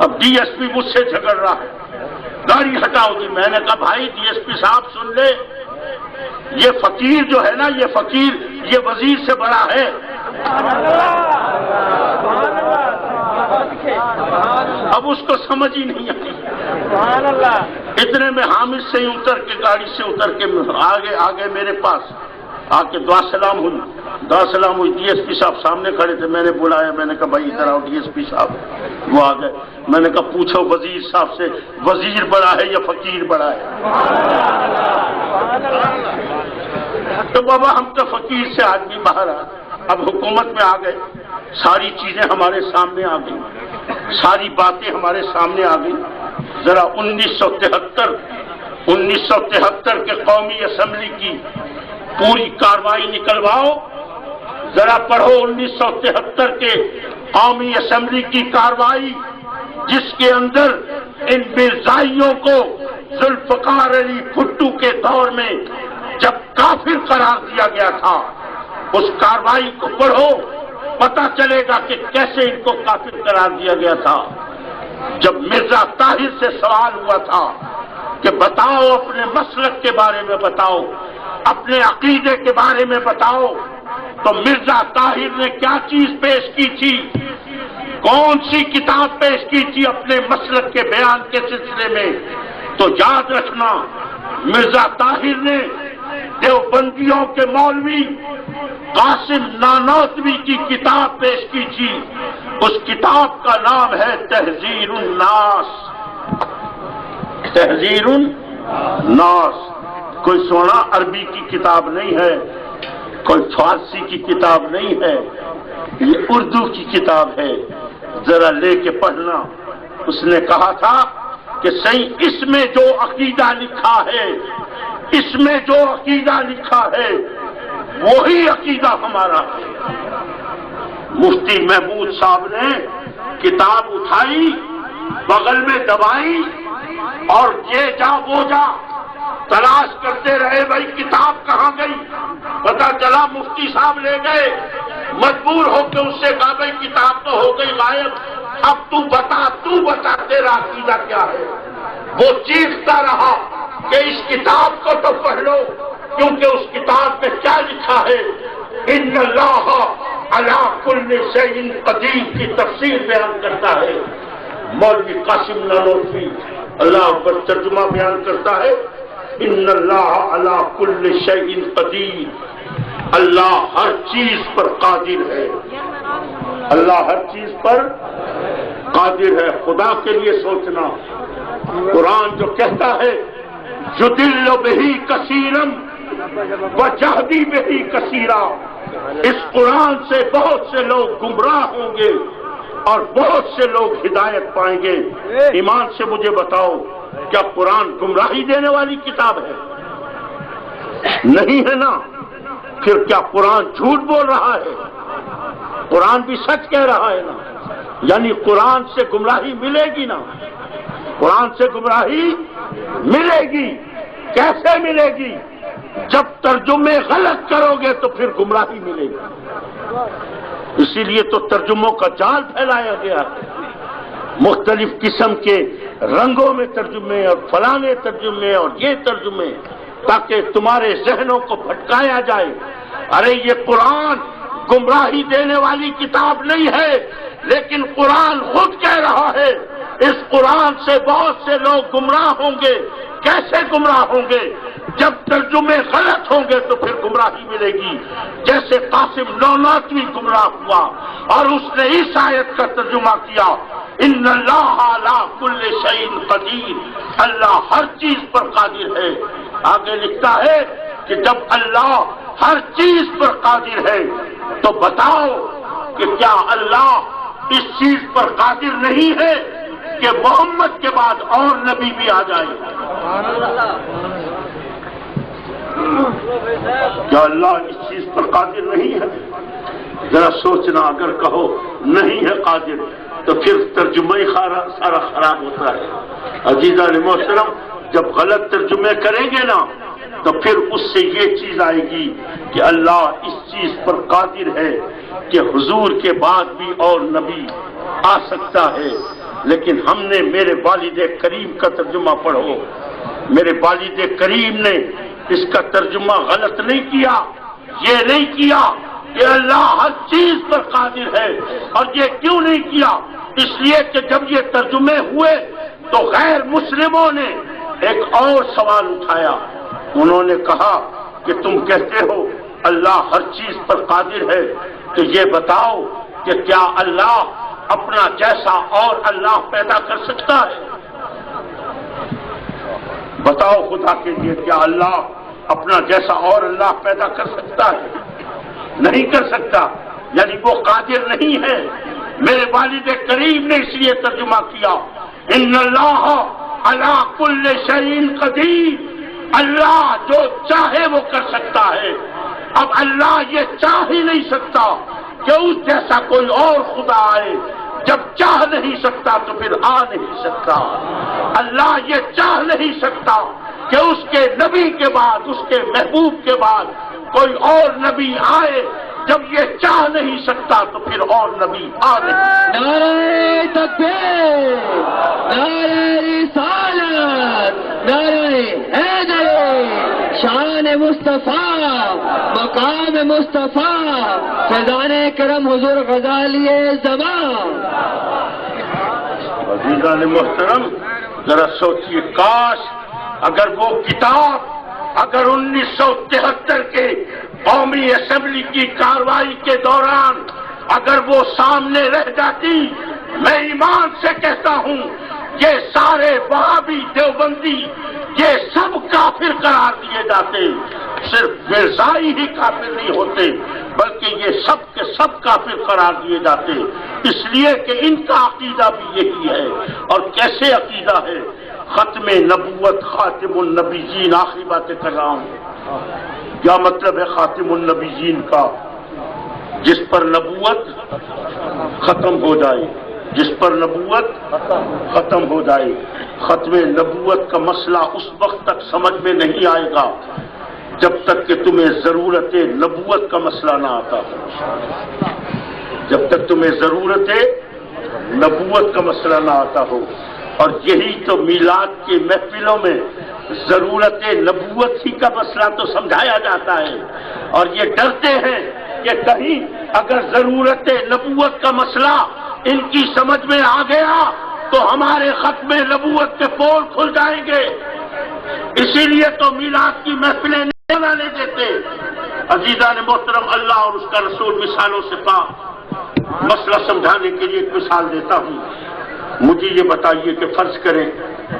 اب ڈی ایس پی مجھ سے جھگڑ رہا ہے، گاڑی ہٹاؤ گی۔ میں نے کہا بھائی ڈی ایس پی صاحب سن لے، یہ فقیر جو ہے نا، یہ فقیر یہ وزیر سے بڑا ہے۔ اب اس کو سمجھ ہی نہیں آئی۔ اتنے میں حامد سے اتر کے گاڑی سے اتر کے آگے میرے پاس آ کے دعا سلام ہوئی۔ ڈی ایس پی صاحب سامنے کھڑے تھے، میں نے بلایا، میں نے کہا بھائی ادھر آؤ ڈی ایس پی صاحب۔ وہ آ گئے، میں نے کہا پوچھو وزیر صاحب سے وزیر بڑا ہے یا فقیر بڑا ہے؟ تو بابا ہم تو فقیر سے آدمی باہر آ، اب حکومت میں آ گئے، ساری چیزیں ہمارے سامنے آ گئی، ساری باتیں ہمارے سامنے آ گئی۔ ذرا 1973 کے قومی اسمبلی کی پوری کارروائی نکلواؤ، ذرا پڑھو 1973 کے قومی اسمبلی کی کارروائی، جس کے اندر ان مرزائیوں کو ذوالفقار علی بھٹو کے دور میں جب کافر قرار دیا گیا تھا، اس کارروائی کو پڑھو، پتہ چلے گا کہ کیسے ان کو کافر قرار دیا گیا تھا۔ جب مرزا طاہر سے سوال ہوا تھا کہ بتاؤ اپنے مسلک کے بارے میں بتاؤ، اپنے عقیدے کے بارے میں بتاؤ، تو مرزا طاہر نے کیا چیز پیش کی تھی؟ کون سی کتاب پیش کی تھی اپنے مسلک کے بیان کے سلسلے میں؟ تو یاد رکھنا، مرزا طاہر نے دیوبندیوں کے مولوی قاسم نانوتوی کی کتاب پیش کی تھی، اس کتاب کا نام ہے تحذیر الناس۔ تحذیر الناس کوئی سونا عربی کی کتاب نہیں ہے، کوئی فارسی کی کتاب نہیں ہے، یہ اردو کی کتاب ہے، ذرا لے کے پڑھنا۔ اس نے کہا تھا کہ صحیح اس میں جو عقیدہ لکھا ہے، اس میں جو عقیدہ لکھا ہے وہی عقیدہ ہمارا ہے۔ مفتی محمود صاحب نے کتاب اٹھائی، بغل میں دبائی اور یہ جا وہ جا تلاش کرتے رہے، بھائی کتاب کہاں گئی؟ پتہ چلا مفتی صاحب لے گئے، مجبور ہو کے اس سے کہا بھائی کتاب تو ہو گئی غائب، اب تو بتا تیرا عقیدہ کیا ہے؟ وہ چیختا رہا کہ اس کتاب کو تو پڑھ لو، کیونکہ اس کتاب میں کیا لکھا ہے؟ ان اللہ علی کل شیء قدیر کی تفسیر بیان کرتا ہے۔ مولوی قاسم نانوتوی اللہ پر ترجمہ بیان کرتا ہے، ان اللہ علی کل شیء قدیر، اللہ ہر چیز پر قادر ہے، اللہ ہر چیز پر قادر ہے۔ خدا کے لیے سوچنا، قرآن جو کہتا ہے یضل بہ کثیرا ویہدی بہ کثیرا، اس قرآن سے بہت سے لوگ گمراہ ہوں گے اور بہت سے لوگ ہدایت پائیں گے۔ ایمان سے مجھے بتاؤ، کیا قرآن گمراہی دینے والی کتاب ہے؟ نہیں ہے نا؟ پھر کیا قرآن جھوٹ بول رہا ہے؟ قرآن بھی سچ کہہ رہا ہے نا؟ یعنی قرآن سے گمراہی ملے گی نا؟ قرآن سے گمراہی ملے گی۔ کیسے ملے گی؟ جب ترجمے غلط کرو گے تو پھر گمراہی ملے گی۔ اسی لیے تو ترجموں کا جال پھیلایا گیا ہے، مختلف قسم کے رنگوں میں ترجمے اور فلانے ترجمے اور یہ ترجمے۔ تاکہ تمہارے ذہنوں کو بھٹکایا جائے۔ ارے یہ قرآن گمراہی دینے والی کتاب نہیں ہے، لیکن قرآن خود کہہ رہا ہے اس قرآن سے بہت سے لوگ گمراہ ہوں گے۔ کیسے گمراہ ہوں گے؟ جب ترجمے غلط ہوں گے تو پھر گمراہی ملے گی۔ جیسے قاسم نوناتوی گمراہ ہوا اور اس نے اس آیت کا ترجمہ کیا، ان اللہ علی کل شیء قدیر، اللہ ہر چیز پر قادر ہے۔ آگے لکھتا ہے کہ جب اللہ ہر چیز پر قادر ہے تو بتاؤ کہ کیا اللہ اس چیز پر قادر نہیں ہے کہ محمد کے بعد اور نبی بھی آ جائے؟ کیا اللہ اس چیز پر قادر نہیں ہے؟ ذرا سوچنا، اگر کہو نہیں ہے قادر تو پھر ترجمہ ہی سارا خراب ہوتا ہے۔ عزیزان محترم، جب غلط ترجمے کریں گے نا تو پھر اس سے یہ چیز آئے گی کہ اللہ اس چیز پر قادر ہے کہ حضور کے بعد بھی اور نبی آ سکتا ہے۔ لیکن ہم نے میرے والد کریم کا ترجمہ پڑھو، میرے والد کریم نے اس کا ترجمہ غلط نہیں کیا، یہ نہیں کیا کہ اللہ ہر چیز پر قادر ہے، اور یہ کیوں نہیں کیا؟ اس لیے کہ جب یہ ترجمے ہوئے تو غیر مسلموں نے ایک اور سوال اٹھایا۔ انہوں نے کہا کہ تم کہتے ہو اللہ ہر چیز پر قادر ہے، تو یہ بتاؤ کہ کیا اللہ اپنا جیسا اور اللہ پیدا کر سکتا ہے؟ بتاؤ خدا کے لیے، کیا اللہ اپنا جیسا اور اللہ پیدا کر سکتا ہے؟ نہیں کر سکتا، یعنی وہ قادر نہیں ہے۔ میرے والد کریم نے اس لیے ترجمہ کیا ان اللہ علی کل شیء قدیر، اللہ جو چاہے وہ کر سکتا ہے۔ اب اللہ یہ چاہ ہی نہیں سکتا کہ اس جیسا کوئی اور خدا آئے، جب چاہ نہیں سکتا تو پھر آ نہیں سکتا۔ اللہ یہ چاہ نہیں سکتا کہ اس کے نبی کے بعد، اس کے محبوب کے بعد کوئی اور نبی آئے، جب یہ چاہ نہیں سکتا تو پھر اور نبی آ نہیں۔ نعرہ تکبیر، نعرہ رسالت، نعرہ حیدری، شان مصطفیٰ، مقام مصطفیٰ، فیضان کرم حضور غزالی زمان۔ عزیزان محترم، ذرا سوچیے، کاش اگر وہ کتاب اگر 1973 کے قومی اسمبلی کی کارروائی کے دوران اگر وہ سامنے رہ جاتی، میں ایمان سے کہتا ہوں یہ سارے وہابی دیوبندی یہ سب کافر قرار دیے جاتے۔ صرف مرزائی ہی کافر نہیں ہوتے بلکہ یہ سب کے سب کافر قرار دیے جاتے، اس لیے کہ ان کا عقیدہ بھی یہی ہے۔ اور کیسے عقیدہ ہے؟ ختم نبوت، خاتم النبیین، آخری باتیں کر رہا ہوں۔ کیا مطلب ہے خاتم النبیین کا؟ جس پر نبوت ختم ہو جائے، جس پر نبوت ختم ہو جائے۔ ختم نبوت کا مسئلہ اس وقت تک سمجھ میں نہیں آئے گا جب تک کہ تمہیں ضرورت نبوت کا مسئلہ نہ آتا ہو، جب تک تمہیں ضرورت نبوت کا مسئلہ نہ آتا ہو۔ اور یہی تو میلاد کی محفلوں میں ضرورت نبوت ہی کا مسئلہ تو سمجھایا جاتا ہے، اور یہ ڈرتے ہیں کہ کہیں اگر ضرورت نبوت کا مسئلہ ان کی سمجھ میں آ گیا تو ہمارے ختم نبوت کے پول کھل جائیں گے، اسی لیے تو میلاد کی محفلیں نہیں بنانے دیتے۔ عزیزان محترم، اللہ اور اس کا رسول مثالوں سے پاک، مسئلہ سمجھانے کے لیے ایک مثال دیتا ہوں۔ مجھے یہ بتائیے کہ فرض کریں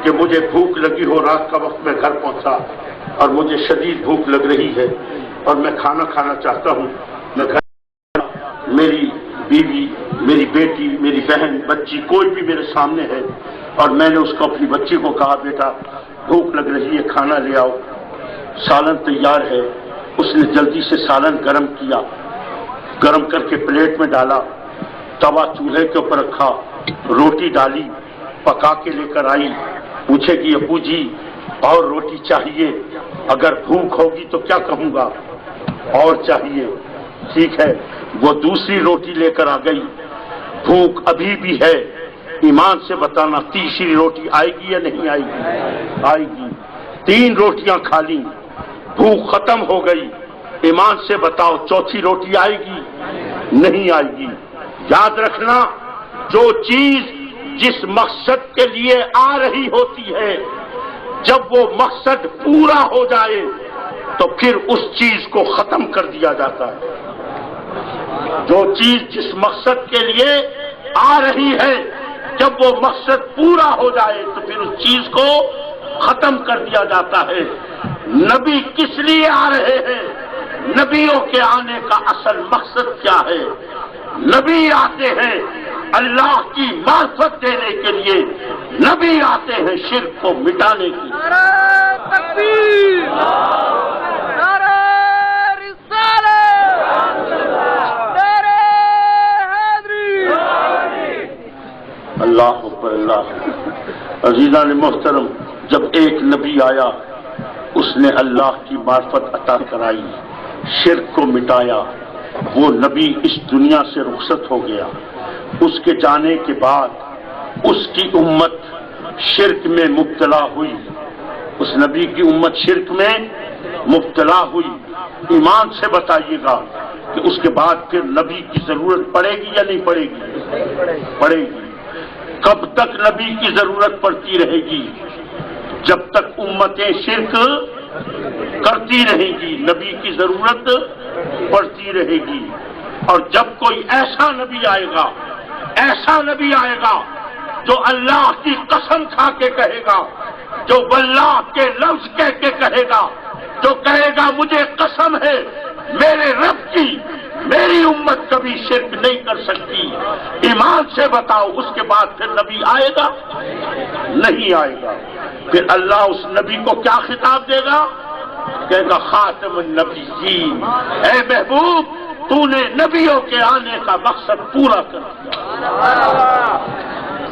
کہ مجھے بھوک لگی ہو، رات کا وقت میں گھر پہنچا اور مجھے شدید بھوک لگ رہی ہے اور میں کھانا کھانا چاہتا ہوں۔ میں گھر میری بیوی، میری بیٹی، میری بہن، بچی، کوئی بھی میرے سامنے ہے، اور میں نے اس کو اپنی بچی کو کہا بیٹا بھوک لگ رہی ہے، کھانا لے آؤ، سالن تیار ہے۔ اس نے جلدی سے سالن گرم کیا، گرم کر کے پلیٹ میں ڈالا، توا چولہے کے اوپر رکھا، روٹی ڈالی، پکا کے لے کر آئی، پوچھے کہ ابو جی اور روٹی چاہیے؟ اگر بھوک ہوگی تو کیا کہوں گا؟ اور چاہیے، ٹھیک ہے۔ وہ دوسری روٹی لے کر آ گئی، بھوک ابھی بھی ہے، ایمان سے بتانا تیسری روٹی آئے گی یا نہیں آئے گی؟ آئے گی۔ 3 روٹیاں کھا لیں، بھوک ختم ہو گئی، ایمان سے بتاؤ چوتھی روٹی آئے گی؟ نہیں آئے گی۔ یاد رکھنا، جو چیز جس مقصد کے لیے آ رہی ہوتی ہے، جب وہ مقصد پورا ہو جائے تو پھر اس چیز کو ختم کر دیا جاتا ہے۔ جو چیز جس مقصد کے لیے آ رہی ہے، جب وہ مقصد پورا ہو جائے تو پھر اس چیز کو ختم کر دیا جاتا ہے۔ نبی کس لیے آ رہے ہیں؟ نبیوں کے آنے کا اصل مقصد کیا ہے؟ نبی آتے ہیں اللہ کی معرفت دینے کے لیے، نبی آتے ہیں شرک کو مٹانے کے لیے۔ نعرہ تکبیر، نعرہ رسالت، نعرہ حیدری۔ اللہ اکبر، اللہ اکبر۔ عزیزان محترم، جب ایک نبی آیا اس نے اللہ کی معرفت عطا کرائی، شرک کو مٹایا، وہ نبی اس دنیا سے رخصت ہو گیا۔ اس کے جانے کے بعد اس کی امت شرک میں مبتلا ہوئی، اس نبی کی امت شرک میں مبتلا ہوئی۔ ایمان سے بتائیے گا کہ اس کے بعد پھر نبی کی ضرورت پڑے گی یا نہیں پڑے گی؟ پڑے گی۔ کب تک نبی کی ضرورت پڑتی رہے گی؟ جب تک امتیں شرک کرتی رہے گی نبی کی ضرورت پڑتی رہے گی۔ اور جب کوئی ایسا نبی آئے گا، ایسا نبی آئے گا جو اللہ کی قسم کھا کے کہے گا، جو واللہ کے لفظ کہہ کے کہے گا، جو کہے گا مجھے قسم ہے میرے رب کی، میری امت کبھی شرک نہیں کر سکتی۔ ایمان سے بتاؤ اس کے بعد پھر نبی آئے گا؟ نہیں آئے گا۔ پھر اللہ اس نبی کو کیا خطاب دے گا؟ کہے گا خاتم النبیین، اے محبوب تو نے نبیوں کے آنے کا مقصد پورا کر دیا۔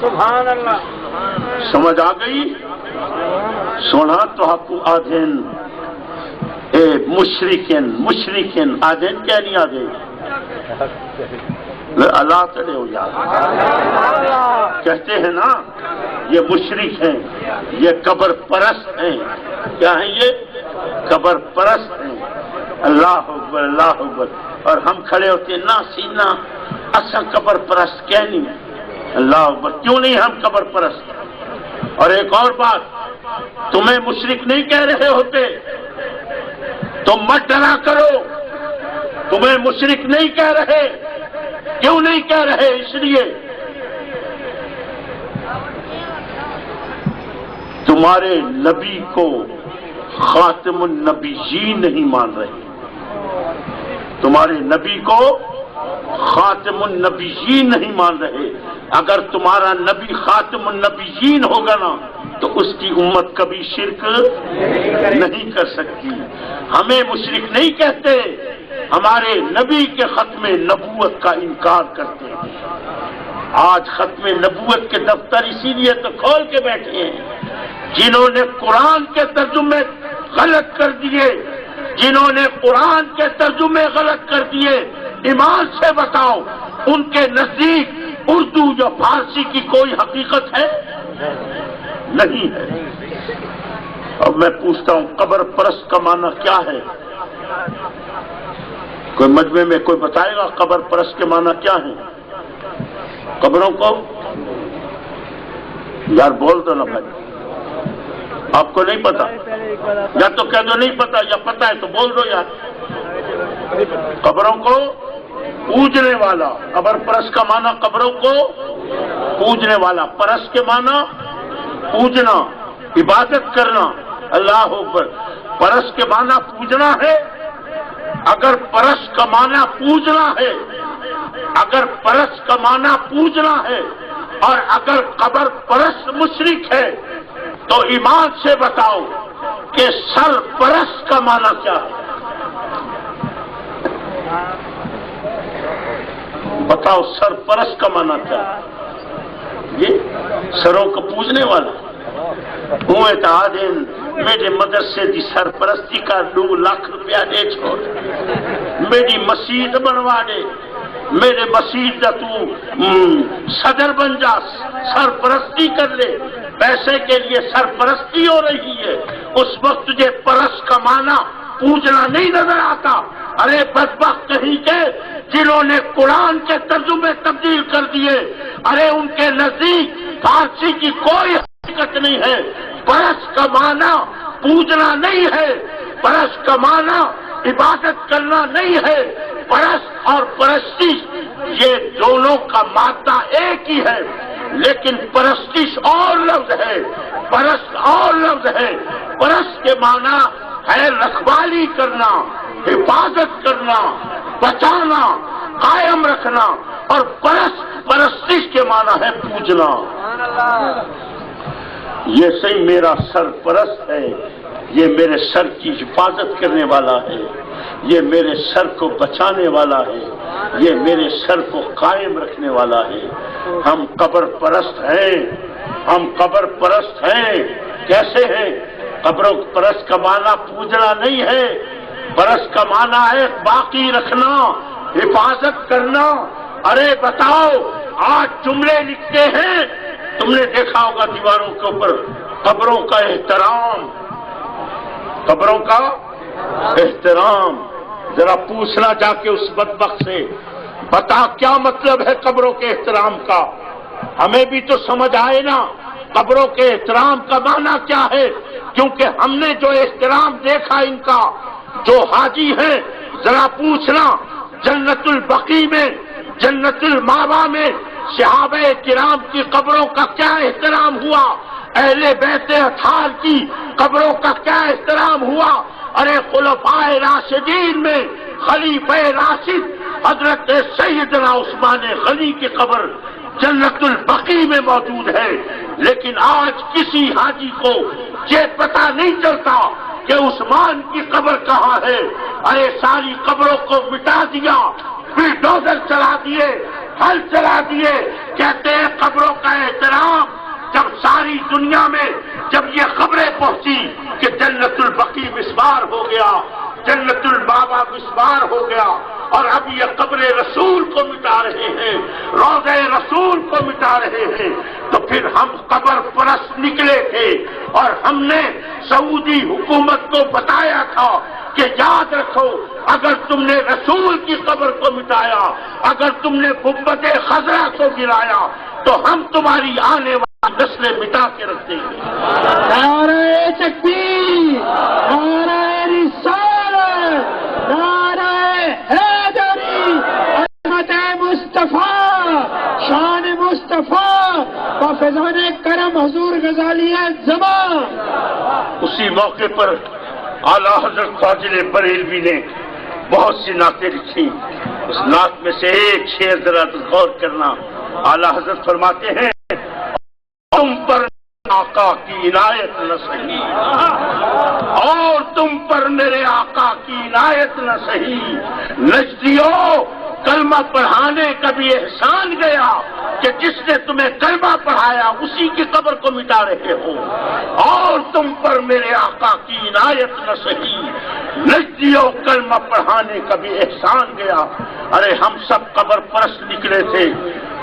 سبحان اللہ۔ سمجھ آ گئی؟ سونا تو آپ کو آدھین اے مشرکین آدھین کیا نہیں آدھے؟ اللہ تڑے ہو یار، کہتے ہیں نا یہ مشرک ہیں، یہ قبر پرست ہیں۔ کیا ہیں یہ؟ قبر پرست ہیں۔ اللہ اکبر، اللہ اکبر۔ اور ہم کھڑے ہوتے نا سینا اصل قبر پرست کیا نہیں؟ اللہ اکبر۔ کیوں نہیں ہم قبر پرست؟ اور ایک اور بات، تمہیں مشرک نہیں کہہ رہے ہوتے، تم مت ڈرا کرو، تمہیں مشرک نہیں کہہ رہے۔ کیوں نہیں کہہ رہے؟ اس لیے تمہارے نبی کو خاتم النبیین نہیں مان رہے، تمہارے نبی کو خاتم النبیین نہیں مان رہے۔ اگر تمہارا نبی خاتم النبیین ہوگا نا تو اس کی امت کبھی شرک نہیں کر سکتی۔ ہمیں مشرک نہیں کہتے، ہمارے نبی کے ختم نبوت کا انکار کرتے ہیں۔ آج ختم نبوت کے دفتر اسی لیے تو کھول کے بیٹھے ہیں، جنہوں نے قرآن کے ترجمے غلط کر دیے، جنہوں نے قرآن کے ترجمے غلط کر دیے۔ ایمان سے بتاؤ ان کے نزدیک اردو یا فارسی کی کوئی حقیقت ہے؟ نہیں ہے۔ اب میں پوچھتا ہوں قبر پرست کا معنی کیا ہے؟ کوئی مجمع میں کوئی بتائے گا قبر پرست کے معنی کیا ہے؟ قبروں کو یار بول دو نا بھائی، آپ کو نہیں پتا؟ یا تو کہہ دو نہیں پتا، یا پتا ہے تو بول دو یار۔ قبروں کو پوجنے والا، قبر پرست کا معنی قبروں کو پوجنے والا، پرست کے معنی پوجنا، عبادت کرنا۔ اللہ اکبر۔ پرست کے معنی پوجنا ہے۔ اگر پرست کا معنی پوجنا ہے، اگر پرست کا معنی پوجنا ہے، اور اگر قبر پرست مشرک ہے تو ایمان سے بتاؤ کہ سرپرست کا معنی کیا ہے؟ بتاؤ سرپرست کا معنی کیا ہے؟ یہ سروں کو پوجنے والا۔ ہوئے تعدین میرے مدرسے دی سرپرستی کا 2 لاکھ روپیہ دے چھوڑ، میری مسجد بنوا دے، میرے مسجد کا تو صدر بن جا، سرپرستی کر لے۔ پیسے کے لیے سرپرستی ہو رہی ہے، اس وقت تجھے پرست کا معنی پوجنا نہیں نظر آتا؟ ارے بدبخت کہیں کے جنہوں نے قرآن کے ترجمے تبدیل کر دیے، ارے ان کے نزدیک فارسی کی کوئی حقیقت نہیں ہے۔ پرس کا معنی پوجنا نہیں ہے، پرس کا معنی عبادت کرنا نہیں ہے۔ پرس اور پرستش یہ دونوں کا مادہ ایک ہی ہے، لیکن پرستش اور لفظ ہے، پرست اور لفظ ہے۔ پرست کے معنی ہے رکھوالی کرنا، حفاظت کرنا، بچانا، قائم رکھنا، اور پرستش کے معنی ہے پوجنا۔ یہ صحیح میرا سرپرست ہے، یہ میرے سر کی حفاظت کرنے والا ہے، یہ میرے سر کو بچانے والا ہے، یہ میرے سر کو قائم رکھنے والا ہے۔ ہم قبر پرست ہیں، ہم قبر پرست ہیں۔ کیسے ہیں؟ قبروں پرست کا معنی پوجنا نہیں ہے، پرست کا معنی ہے باقی رکھنا، حفاظت کرنا۔ ارے بتاؤ، آج جملے لکھتے ہیں، تم نے دیکھا ہوگا دیواروں کے اوپر قبروں کا احترام، قبروں کا احترام۔ ذرا پوچھنا جا کے اس بدبخت سے، بتا کیا مطلب ہے قبروں کے احترام کا؟ ہمیں بھی تو سمجھ آئے نا قبروں کے احترام کا معنی کیا ہے، کیونکہ ہم نے جو احترام دیکھا ان کا، جو حاجی ہیں، ذرا پوچھنا جنت البقیع میں، جنت المأویٰ میں صحابہ کرام کی قبروں کا کیا احترام ہوا، اہل بیت اطہار کی قبروں کا کیا احترام ہوا۔ ارے خلفائے راشدین میں خلیفہ راشد حضرت سیدنا عثمان غنی کی قبر جنت البقیع میں موجود ہے، لیکن آج کسی حاجی کو یہ پتہ نہیں چلتا کہ عثمان کی قبر کہاں ہے۔ ارے ساری قبروں کو مٹا دیا، پھر ڈوزر چلا دیے، ہل چلا دیے، کہتے ہیں قبروں کا احترام۔ جب ساری دنیا میں جب یہ خبریں پہنچی کہ جنت البقیع مسمار ہو گیا، جنت المأویٰ مسمار ہو گیا، اور اب یہ قبر رسول کو مٹا رہے ہیں، روضہ رسول کو مٹا رہے ہیں، تو پھر ہم قبر پرست نکلے تھے، اور ہم نے سعودی حکومت کو بتایا تھا کہ یاد رکھو، اگر تم نے رسول کی قبر کو مٹایا، اگر تم نے گنبد خضرا کو گرایا، تو ہم تمہاری آنے والی نسلیں مٹا کے رکھتے ہیں۔ نعرہ تکبیر، نعرہ رسالت، نعرہ حیدری، عظمت مصطفیٰ، شان مصطفیٰ و فیضان کرم حضور غزالی زمان۔ اسی موقع پر اعلیٰ حضرت فاضل بریلوی نے بہت سی نعتیں لکھی، اس نعت میں سے ایک شعر ذرا غور کرنا۔ اعلیٰ حضرت فرماتے ہیں، تم پر آقا کی عنایت نہ سہی، اور تم پر میرے آقا کی عنایت نہ سہی، نجدیو کلمہ پڑھانے کا بھی احسان گیا کہ جس نے تمہیں کلمہ پڑھایا اسی کی قبر کو مٹا رہے ہو، اور تم پر میرے آقا کی عنایت نہ سہی، نجدیو کلمہ پڑھانے کا بھی احسان گیا۔ ارے ہم سب قبر پرست نکلے تھے،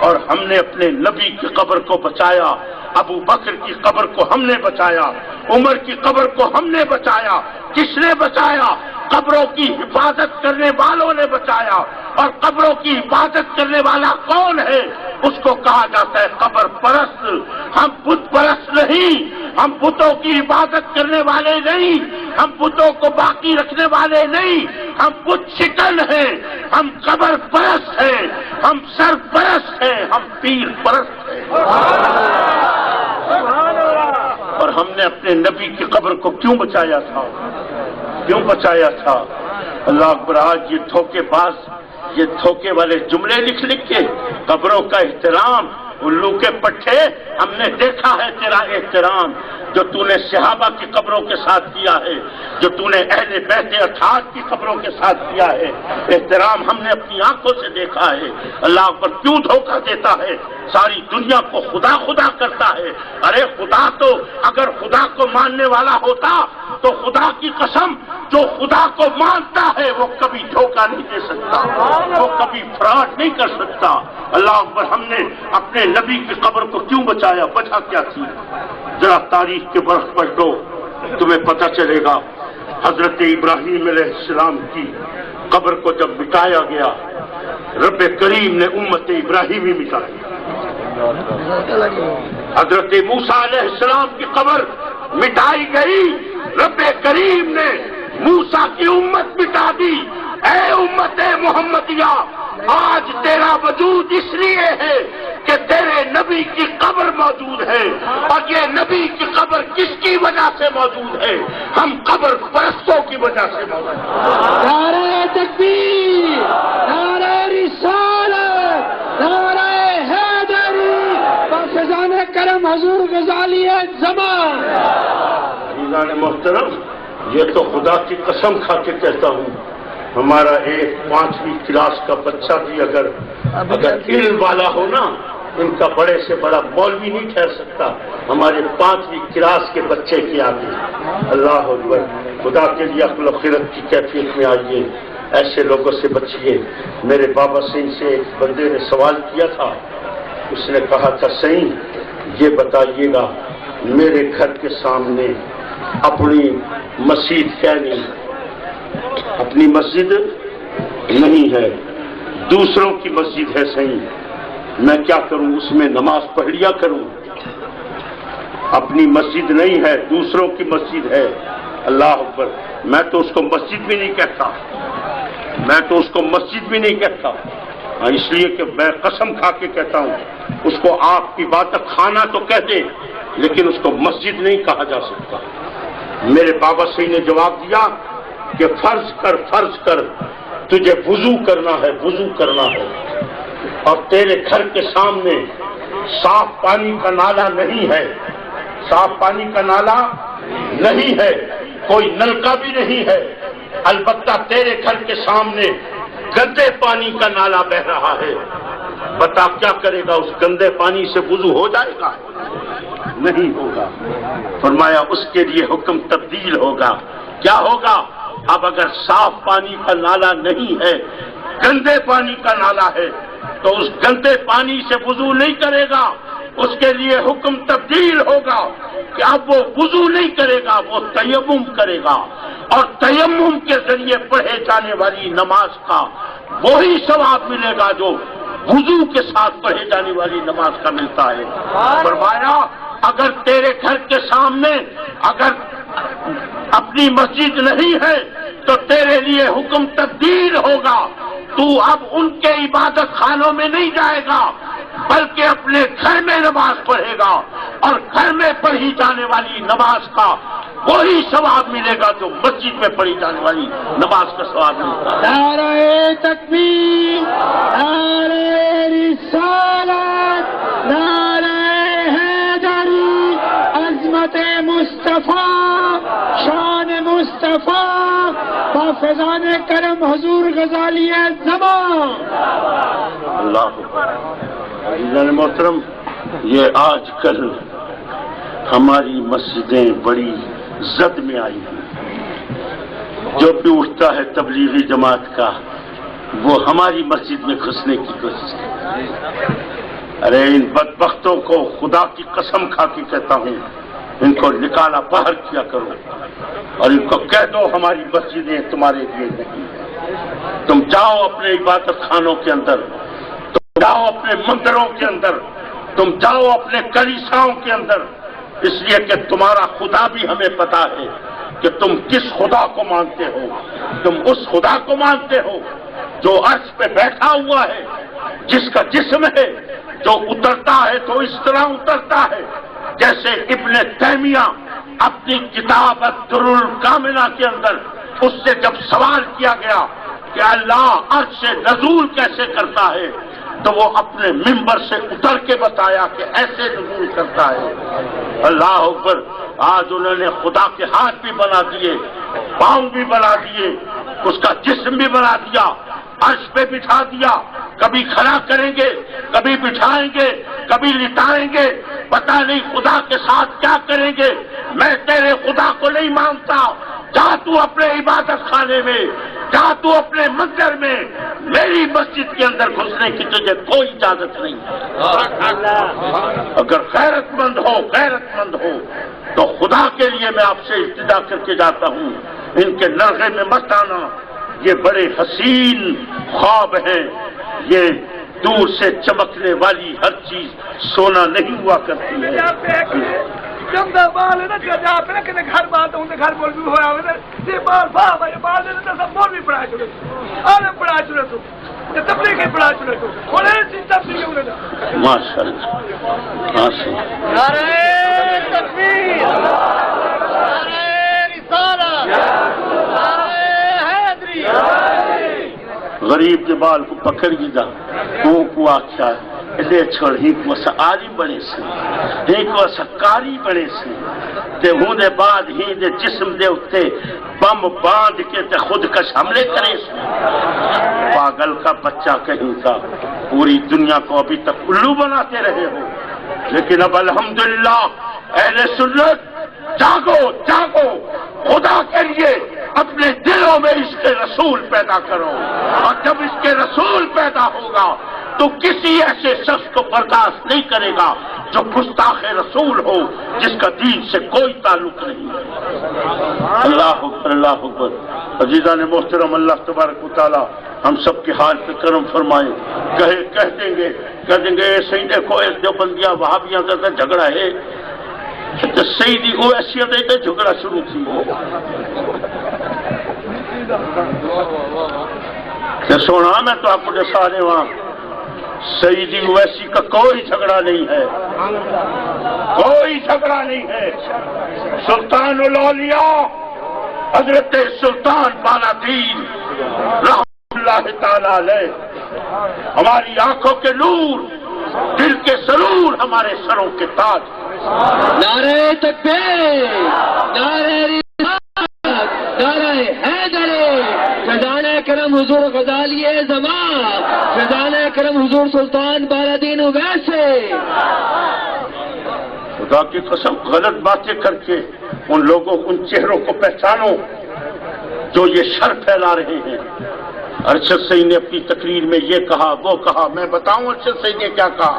اور ہم نے اپنے نبی کی قبر کو بچایا، ابو بکر کی قبر کو ہم نے بچایا، عمر کی قبر کو ہم نے بچایا۔ کس نے بچایا؟ قبروں کی حفاظت کرنے والوں نے بچایا۔ اور قبروں کی حفاظت کرنے والا کون ہے؟ اس کو کہا جاتا ہے قبر پرست۔ ہم بت پرست نہیں، ہم بتوں کی حفاظت کرنے والے نہیں، ہم بتوں کو باقی رکھنے والے نہیں، ہم بت شکن ہیں، ہم قبر پرست ہیں، ہم سر پرست ہیں، ہم پیر پرست ہیں۔ اور ہم نے اپنے نبی کی قبر کو کیوں بچایا تھا؟ کیوں بچایا تھا؟ اللہ اکبر۔ آج یہ دھوکے باز، یہ دھوکے والے جملے لکھ لکھ کے قبروں کا احترام، الو کے پٹھے، ہم نے دیکھا ہے تیرا احترام جو تو نے صحابہ کی قبروں کے ساتھ کیا ہے، جو تو نے اہل بیت اطہار کی قبروں کے ساتھ کیا ہے، احترام ہم نے اپنی آنکھوں سے دیکھا ہے۔ اللہ پر کیوں دھوکہ دیتا ہے؟ ساری دنیا کو خدا خدا کرتا ہے۔ ارے خدا تو اگر خدا کو ماننے والا ہوتا تو خدا کی قسم، جو خدا کو مانتا ہے وہ کبھی دھوکہ نہیں دے سکتا، وہ کبھی فراڈ نہیں کر سکتا۔ اللہ اکبر۔ ہم نے اپنے نبی کی قبر کو کیوں بچایا؟ وجہ کیا تھی؟ ذرا تاریخ کے برخ پلٹو، تمہیں پتہ چلے گا حضرت ابراہیم علیہ السلام کی قبر کو جب مٹایا گیا، رب کریم نے امت ابراہیمی مٹا دی۔ حضرت موسیٰ علیہ السلام کی قبر مٹائی گئی، رب کریم نے موسیٰ کی امت مٹا دی۔ اے امت محمدیہ، آج تیرا وجود اس لیے ہے کہ تیرے نبی کی قبر موجود ہے، اور یہ نبی کی قبر کس کی وجہ سے موجود ہے؟ ہم قبر پرستوں کی وجہ سے موجود ہیں۔ نعرہ تکبیر، نعرہ رسالت، نعرہ حیدری، فیضان کرم حضور غزالی زمان۔ عزیزان محترم، یہ تو خدا کی قسم کھا کے کہتا ہوں، ہمارا ایک 5ویں کلاس کا بچہ بھی اگر علم والا ہو نا، ان کا بڑے سے بڑا مولوی نہیں ٹھہر سکتا ہمارے 5ویں کلاس کے بچے کی آگے۔ اللہ اکبر، خدا کے لیے عقل و خرد کی کیفیت میں آئیے، ایسے لوگوں سے بچیے۔ میرے بابا سنگھ سے ایک بندے نے سوال کیا تھا، اس نے کہا تھا سنگھ یہ بتائیے گا، میرے گھر کے سامنے اپنی مسجد ہے نہیں، اپنی مسجد نہیں ہے، دوسروں کی مسجد ہے، صحیح، میں کیا کروں؟ اس میں نماز پڑھ لیا کروں؟ اپنی مسجد نہیں ہے، دوسروں کی مسجد ہے۔ اللہ اکبر، میں تو اس کو مسجد بھی نہیں کہتا، میں تو اس کو مسجد بھی نہیں کہتا، اس لیے کہ میں قسم کھا کے کہتا ہوں، اس کو آپ کی عبادت خانہ تو کہہ دیں لیکن اس کو مسجد نہیں کہا جا سکتا۔ میرے بابا صحیح نے جواب دیا کہ فرض کر تجھے وضو کرنا ہے، وضو کرنا ہے، اور تیرے گھر کے سامنے صاف پانی کا نالا نہیں ہے، صاف پانی کا نالا نہیں ہے، کوئی نلکا بھی نہیں ہے، البتہ تیرے گھر کے سامنے گندے پانی کا نالا بہ رہا ہے، بتا کیا کرے گا؟ اس گندے پانی سے وضو ہو جائے گا؟ نہیں ہوگا۔ فرمایا اس کے لیے حکم تبدیل ہوگا۔ کیا ہوگا؟ اب اگر صاف پانی کا نالا نہیں ہے، گندے پانی کا نالا ہے، تو اس گندے پانی سے وضو نہیں کرے گا، اس کے لیے حکم تبدیل ہوگا کہ اب وہ وضو نہیں کرے گا، وہ تیمم کرے گا، اور تیمم کے ذریعے پڑھے جانے والی نماز کا وہی ثواب ملے گا جو وضو کے ساتھ پڑھے جانے والی نماز کا ملتا ہے۔ فرمایا اگر تیرے گھر کے سامنے اگر اپنی مسجد نہیں ہے تو تیرے لیے حکم تبدیل ہوگا، تو اب ان کے عبادت خانوں میں نہیں جائے گا بلکہ اپنے گھر میں نماز پڑھے گا، اور گھر میں پڑھی جانے والی نماز کا وہی ثواب ملے گا جو مسجد میں پڑھی جانے والی نماز کا ثواب ملتا ہے۔ نعرہ تکبیر، نعرہ رسالت، نعرہ حیدری، عظمت مصطفیٰ، شان مصطفیٰ، حافظان کرم حضور غزالی زمان۔ اللہ عزیزان محترم، یہ آج کل ہماری مسجدیں بڑی زد میں آئی ہیں، جو بھی اٹھتا ہے تبلیغی جماعت کا وہ ہماری مسجد میں گھسنے کی کوشش کرتا ہے۔ ارے ان بدبختوں کو خدا کی قسم کھا کے کہتا ہوں، ان کو نکالا باہر کیا کرو، اور ان کو کہہ دو ہماری مسجدیں تمہارے لیے نہیں ہیں، تم جاؤ اپنے عبادت خانوں کے اندر، تم جاؤ اپنے مندروں کے اندر، تم جاؤ اپنے کلیساؤں کے اندر، اس لیے کہ تمہارا خدا بھی ہمیں پتا ہے کہ تم کس خدا کو مانتے ہو۔ تم اس خدا کو مانتے ہو جو عرش پہ بیٹھا ہوا ہے، جس کا جسم ہے، جو اترتا ہے تو اس طرح اترتا ہے جیسے ابن تیمیہ اپنی کتاب الدر الکاملہ کے اندر اس سے جب سوال کیا گیا کہ اللہ عرش سے نزول کیسے کرتا ہے تو وہ اپنے ممبر سے اتر کے بتایا کہ ایسے نزول کرتا ہے۔ اللہ اکبر، آج انہوں نے خدا کے ہاتھ بھی بنا دیے، پاؤں بھی بنا دیے، اس کا جسم بھی بنا دیا، عرش پہ بٹھا دیا، کبھی کھڑا کریں گے، کبھی بٹھائیں گے، کبھی لٹائیں گے، پتہ نہیں خدا کے ساتھ کیا کریں گے۔ میں تیرے خدا کو نہیں مانتا، جا تو اپنے عبادت خانے میں، جا تو اپنے مندر میں، میری مسجد کے اندر گھسنے کی تجھے کوئی اجازت نہیں۔ اگر غیرت مند ہو تو خدا کے لیے میں آپ سے التجا کر کے جاتا ہوں ان کے نرغے میں مت آنا، یہ بڑے حسین خواب ہیں، یہ دور سے چمکنے والی ہر چیز سونا نہیں ہوا کرتی ہے۔ جب دا بال ہے نا جا پہ نا کہ گھر بات ہوں گھر بول بھی ہوا ہے یہ بال بھا بھائی بال ہے سب بول بھی پڑھا چلے آنے پڑھا چلے تو تبلیغ کے پڑھا چلے تو بولے چیز تبلیغ ہونے دا ماشاءاللہ ماشاءاللہ۔ نعرہ تکبیر، نعرہ رسالت، نعرہ حیدری۔ غریب کے بال کو پکڑ گیا وہ کو آخیا لے چھوڑ ہی کو عالم بنے سے ہی کو کاری بنے سے تے ہوں دے بعد ہی دے جسم دے اتے بم باندھ کے تے خودکش حملے کرے سے۔ پاگل کا بچہ کہیں کا، پوری دنیا کو ابھی تک الو بناتے رہے ہو، لیکن اب الحمدللہ اہل سنت جاگو جاگو، خدا کے لیے اپنے دلوں میں اس کے رسول پیدا کرو، اور جب اس کے رسول پیدا ہوگا تو کسی ایسے شخص کو برداشت نہیں کرے گا جو گستاخ رسول ہو، جس کا دین سے کوئی تعلق نہیں۔ اللہ اکبر اللہ اکبر۔ عزیزان محترم، اللہ تبارک و تعالی ہم سب کے حال پہ کرم فرمائے۔ کہہ دیں گے ایسے ہی دیکھو ایک دیوبندیاں وہابیاں کا جھگڑا ہے تو سیدی اویسی دے جھگڑا شروع تھی سونا میں تو آپ کو سارے وہاں سیدی اویسی کا کوئی جھگڑا نہیں ہے، کوئی جھگڑا نہیں ہے۔ سلطان الاولیاء حضرت سلطان بالادین رحمۃ اللہ تعالی علیہ ہماری آنکھوں کے نور، دل کے سرور، ہمارے سروں کے تاج۔ نعرہ تکبیر، نعرہ رسالت، نعرہ حیدری، فیضان کرم حضور غزالی زمان، فیضان کرم حضور سلطان بالادین اویسی۔ خدا کی قسم غلط باتیں کر کے ان لوگوں ان چہروں کو پہچانو جو یہ شر پھیلا رہے ہیں۔ ارشد سید نے اپنی تقریر میں یہ کہا وہ کہا، میں بتاؤں ارشد سید نے کیا کہا؟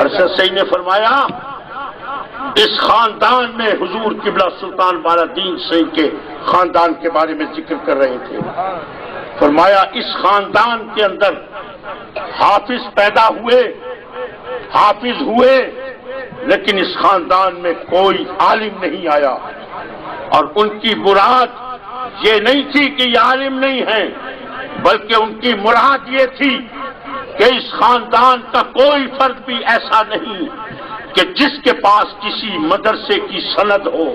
ارشد سید نے فرمایا اس خاندان میں حضور قبلہ سلطان بالادین سید کے خاندان کے بارے میں ذکر کر رہے تھے، فرمایا اس خاندان کے اندر حافظ پیدا ہوئے، حافظ ہوئے، لیکن اس خاندان میں کوئی عالم نہیں آیا، اور ان کی مراد یہ نہیں تھی کہ یہ عالم نہیں ہیں، بلکہ ان کی مراد یہ تھی کہ اس خاندان کا کوئی فرد بھی ایسا نہیں کہ جس کے پاس کسی مدرسے کی سند ہو،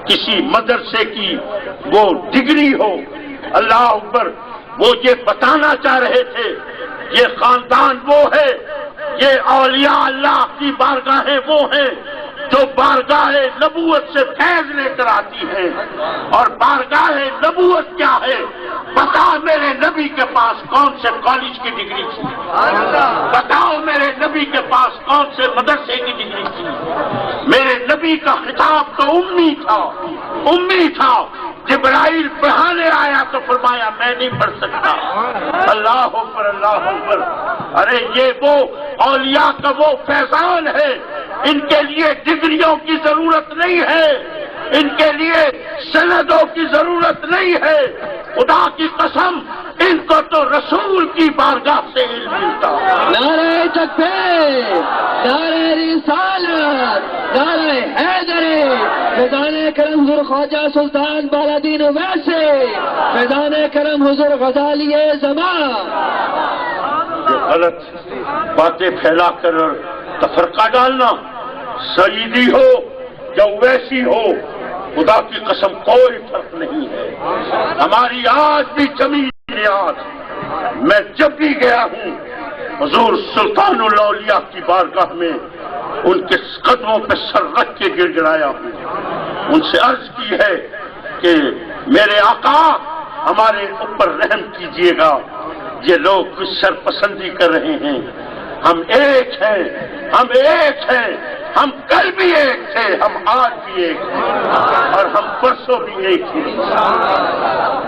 کسی مدرسے کی وہ ڈگری ہو۔ اللہ اکبر۔ وہ یہ بتانا چاہ رہے تھے یہ خاندان وہ ہے، یہ اولیاء اللہ کی بارگاہیں وہ ہیں جو بارگاہ نبوت سے فیض لے کر آتی ہیں، اور بارگاہ نبوت کیا ہے؟ بتا میرے نبی کے پاس کون سے کالج کی ڈگری تھی، بتاؤ میرے نبی کے پاس کون سے مدرسے کی ڈگری تھی۔ میرے نبی کا خطاب تو امی تھا، جبرائیل پڑھانے آیا تو فرمایا میں نہیں پڑھ سکتا۔ اللہ اکبر اللہ اکبر۔ ارے یہ وہ اولیاء کا وہ فیضان ہے، ان کے لیے ڈگریوں کی ضرورت نہیں ہے، ان کے لیے سندوں کی ضرورت نہیں ہے۔ خدا کی قسم ان کو تو رسول کی بارگاہ سے علم ملتا۔ نعرہ تکبیر، نعرہ رسالت، نعرہ حیدری، فیضان کرم حضور خواجہ سلطان بالادین اویسی، فیضان کرم حضور غزالی زمان۔ غلط باتیں پھیلا کر تفرقہ ڈالنا، سیدی ہو یا اویسی ہو، خدا کی قسم کوئی فرق نہیں ہے۔ ہماری آج بھی جمی یاد، میں جب بھی گیا ہوں حضور سلطان الاولیاء کی بارگاہ میں ان کے قدموں پہ سر رکھ کے گر گرایا ہوں، ان سے عرض کی ہے کہ میرے آقا ہمارے اوپر رحم کیجیے گا، یہ لوگ کچھ سرپسندی کر رہے ہیں، ہم ایک ہیں، ہم ایک ہیں، ہم کل بھی ایک تھے، ہم آج بھی ایک ہیں، اور ہم پرسوں بھی ایک ہیں۔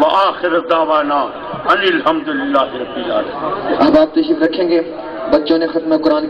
وآخر دعوانا ان الحمدللہ رب العالمین۔ اب آپ تشریف رکھیں گے، بچوں نے ختم قرآن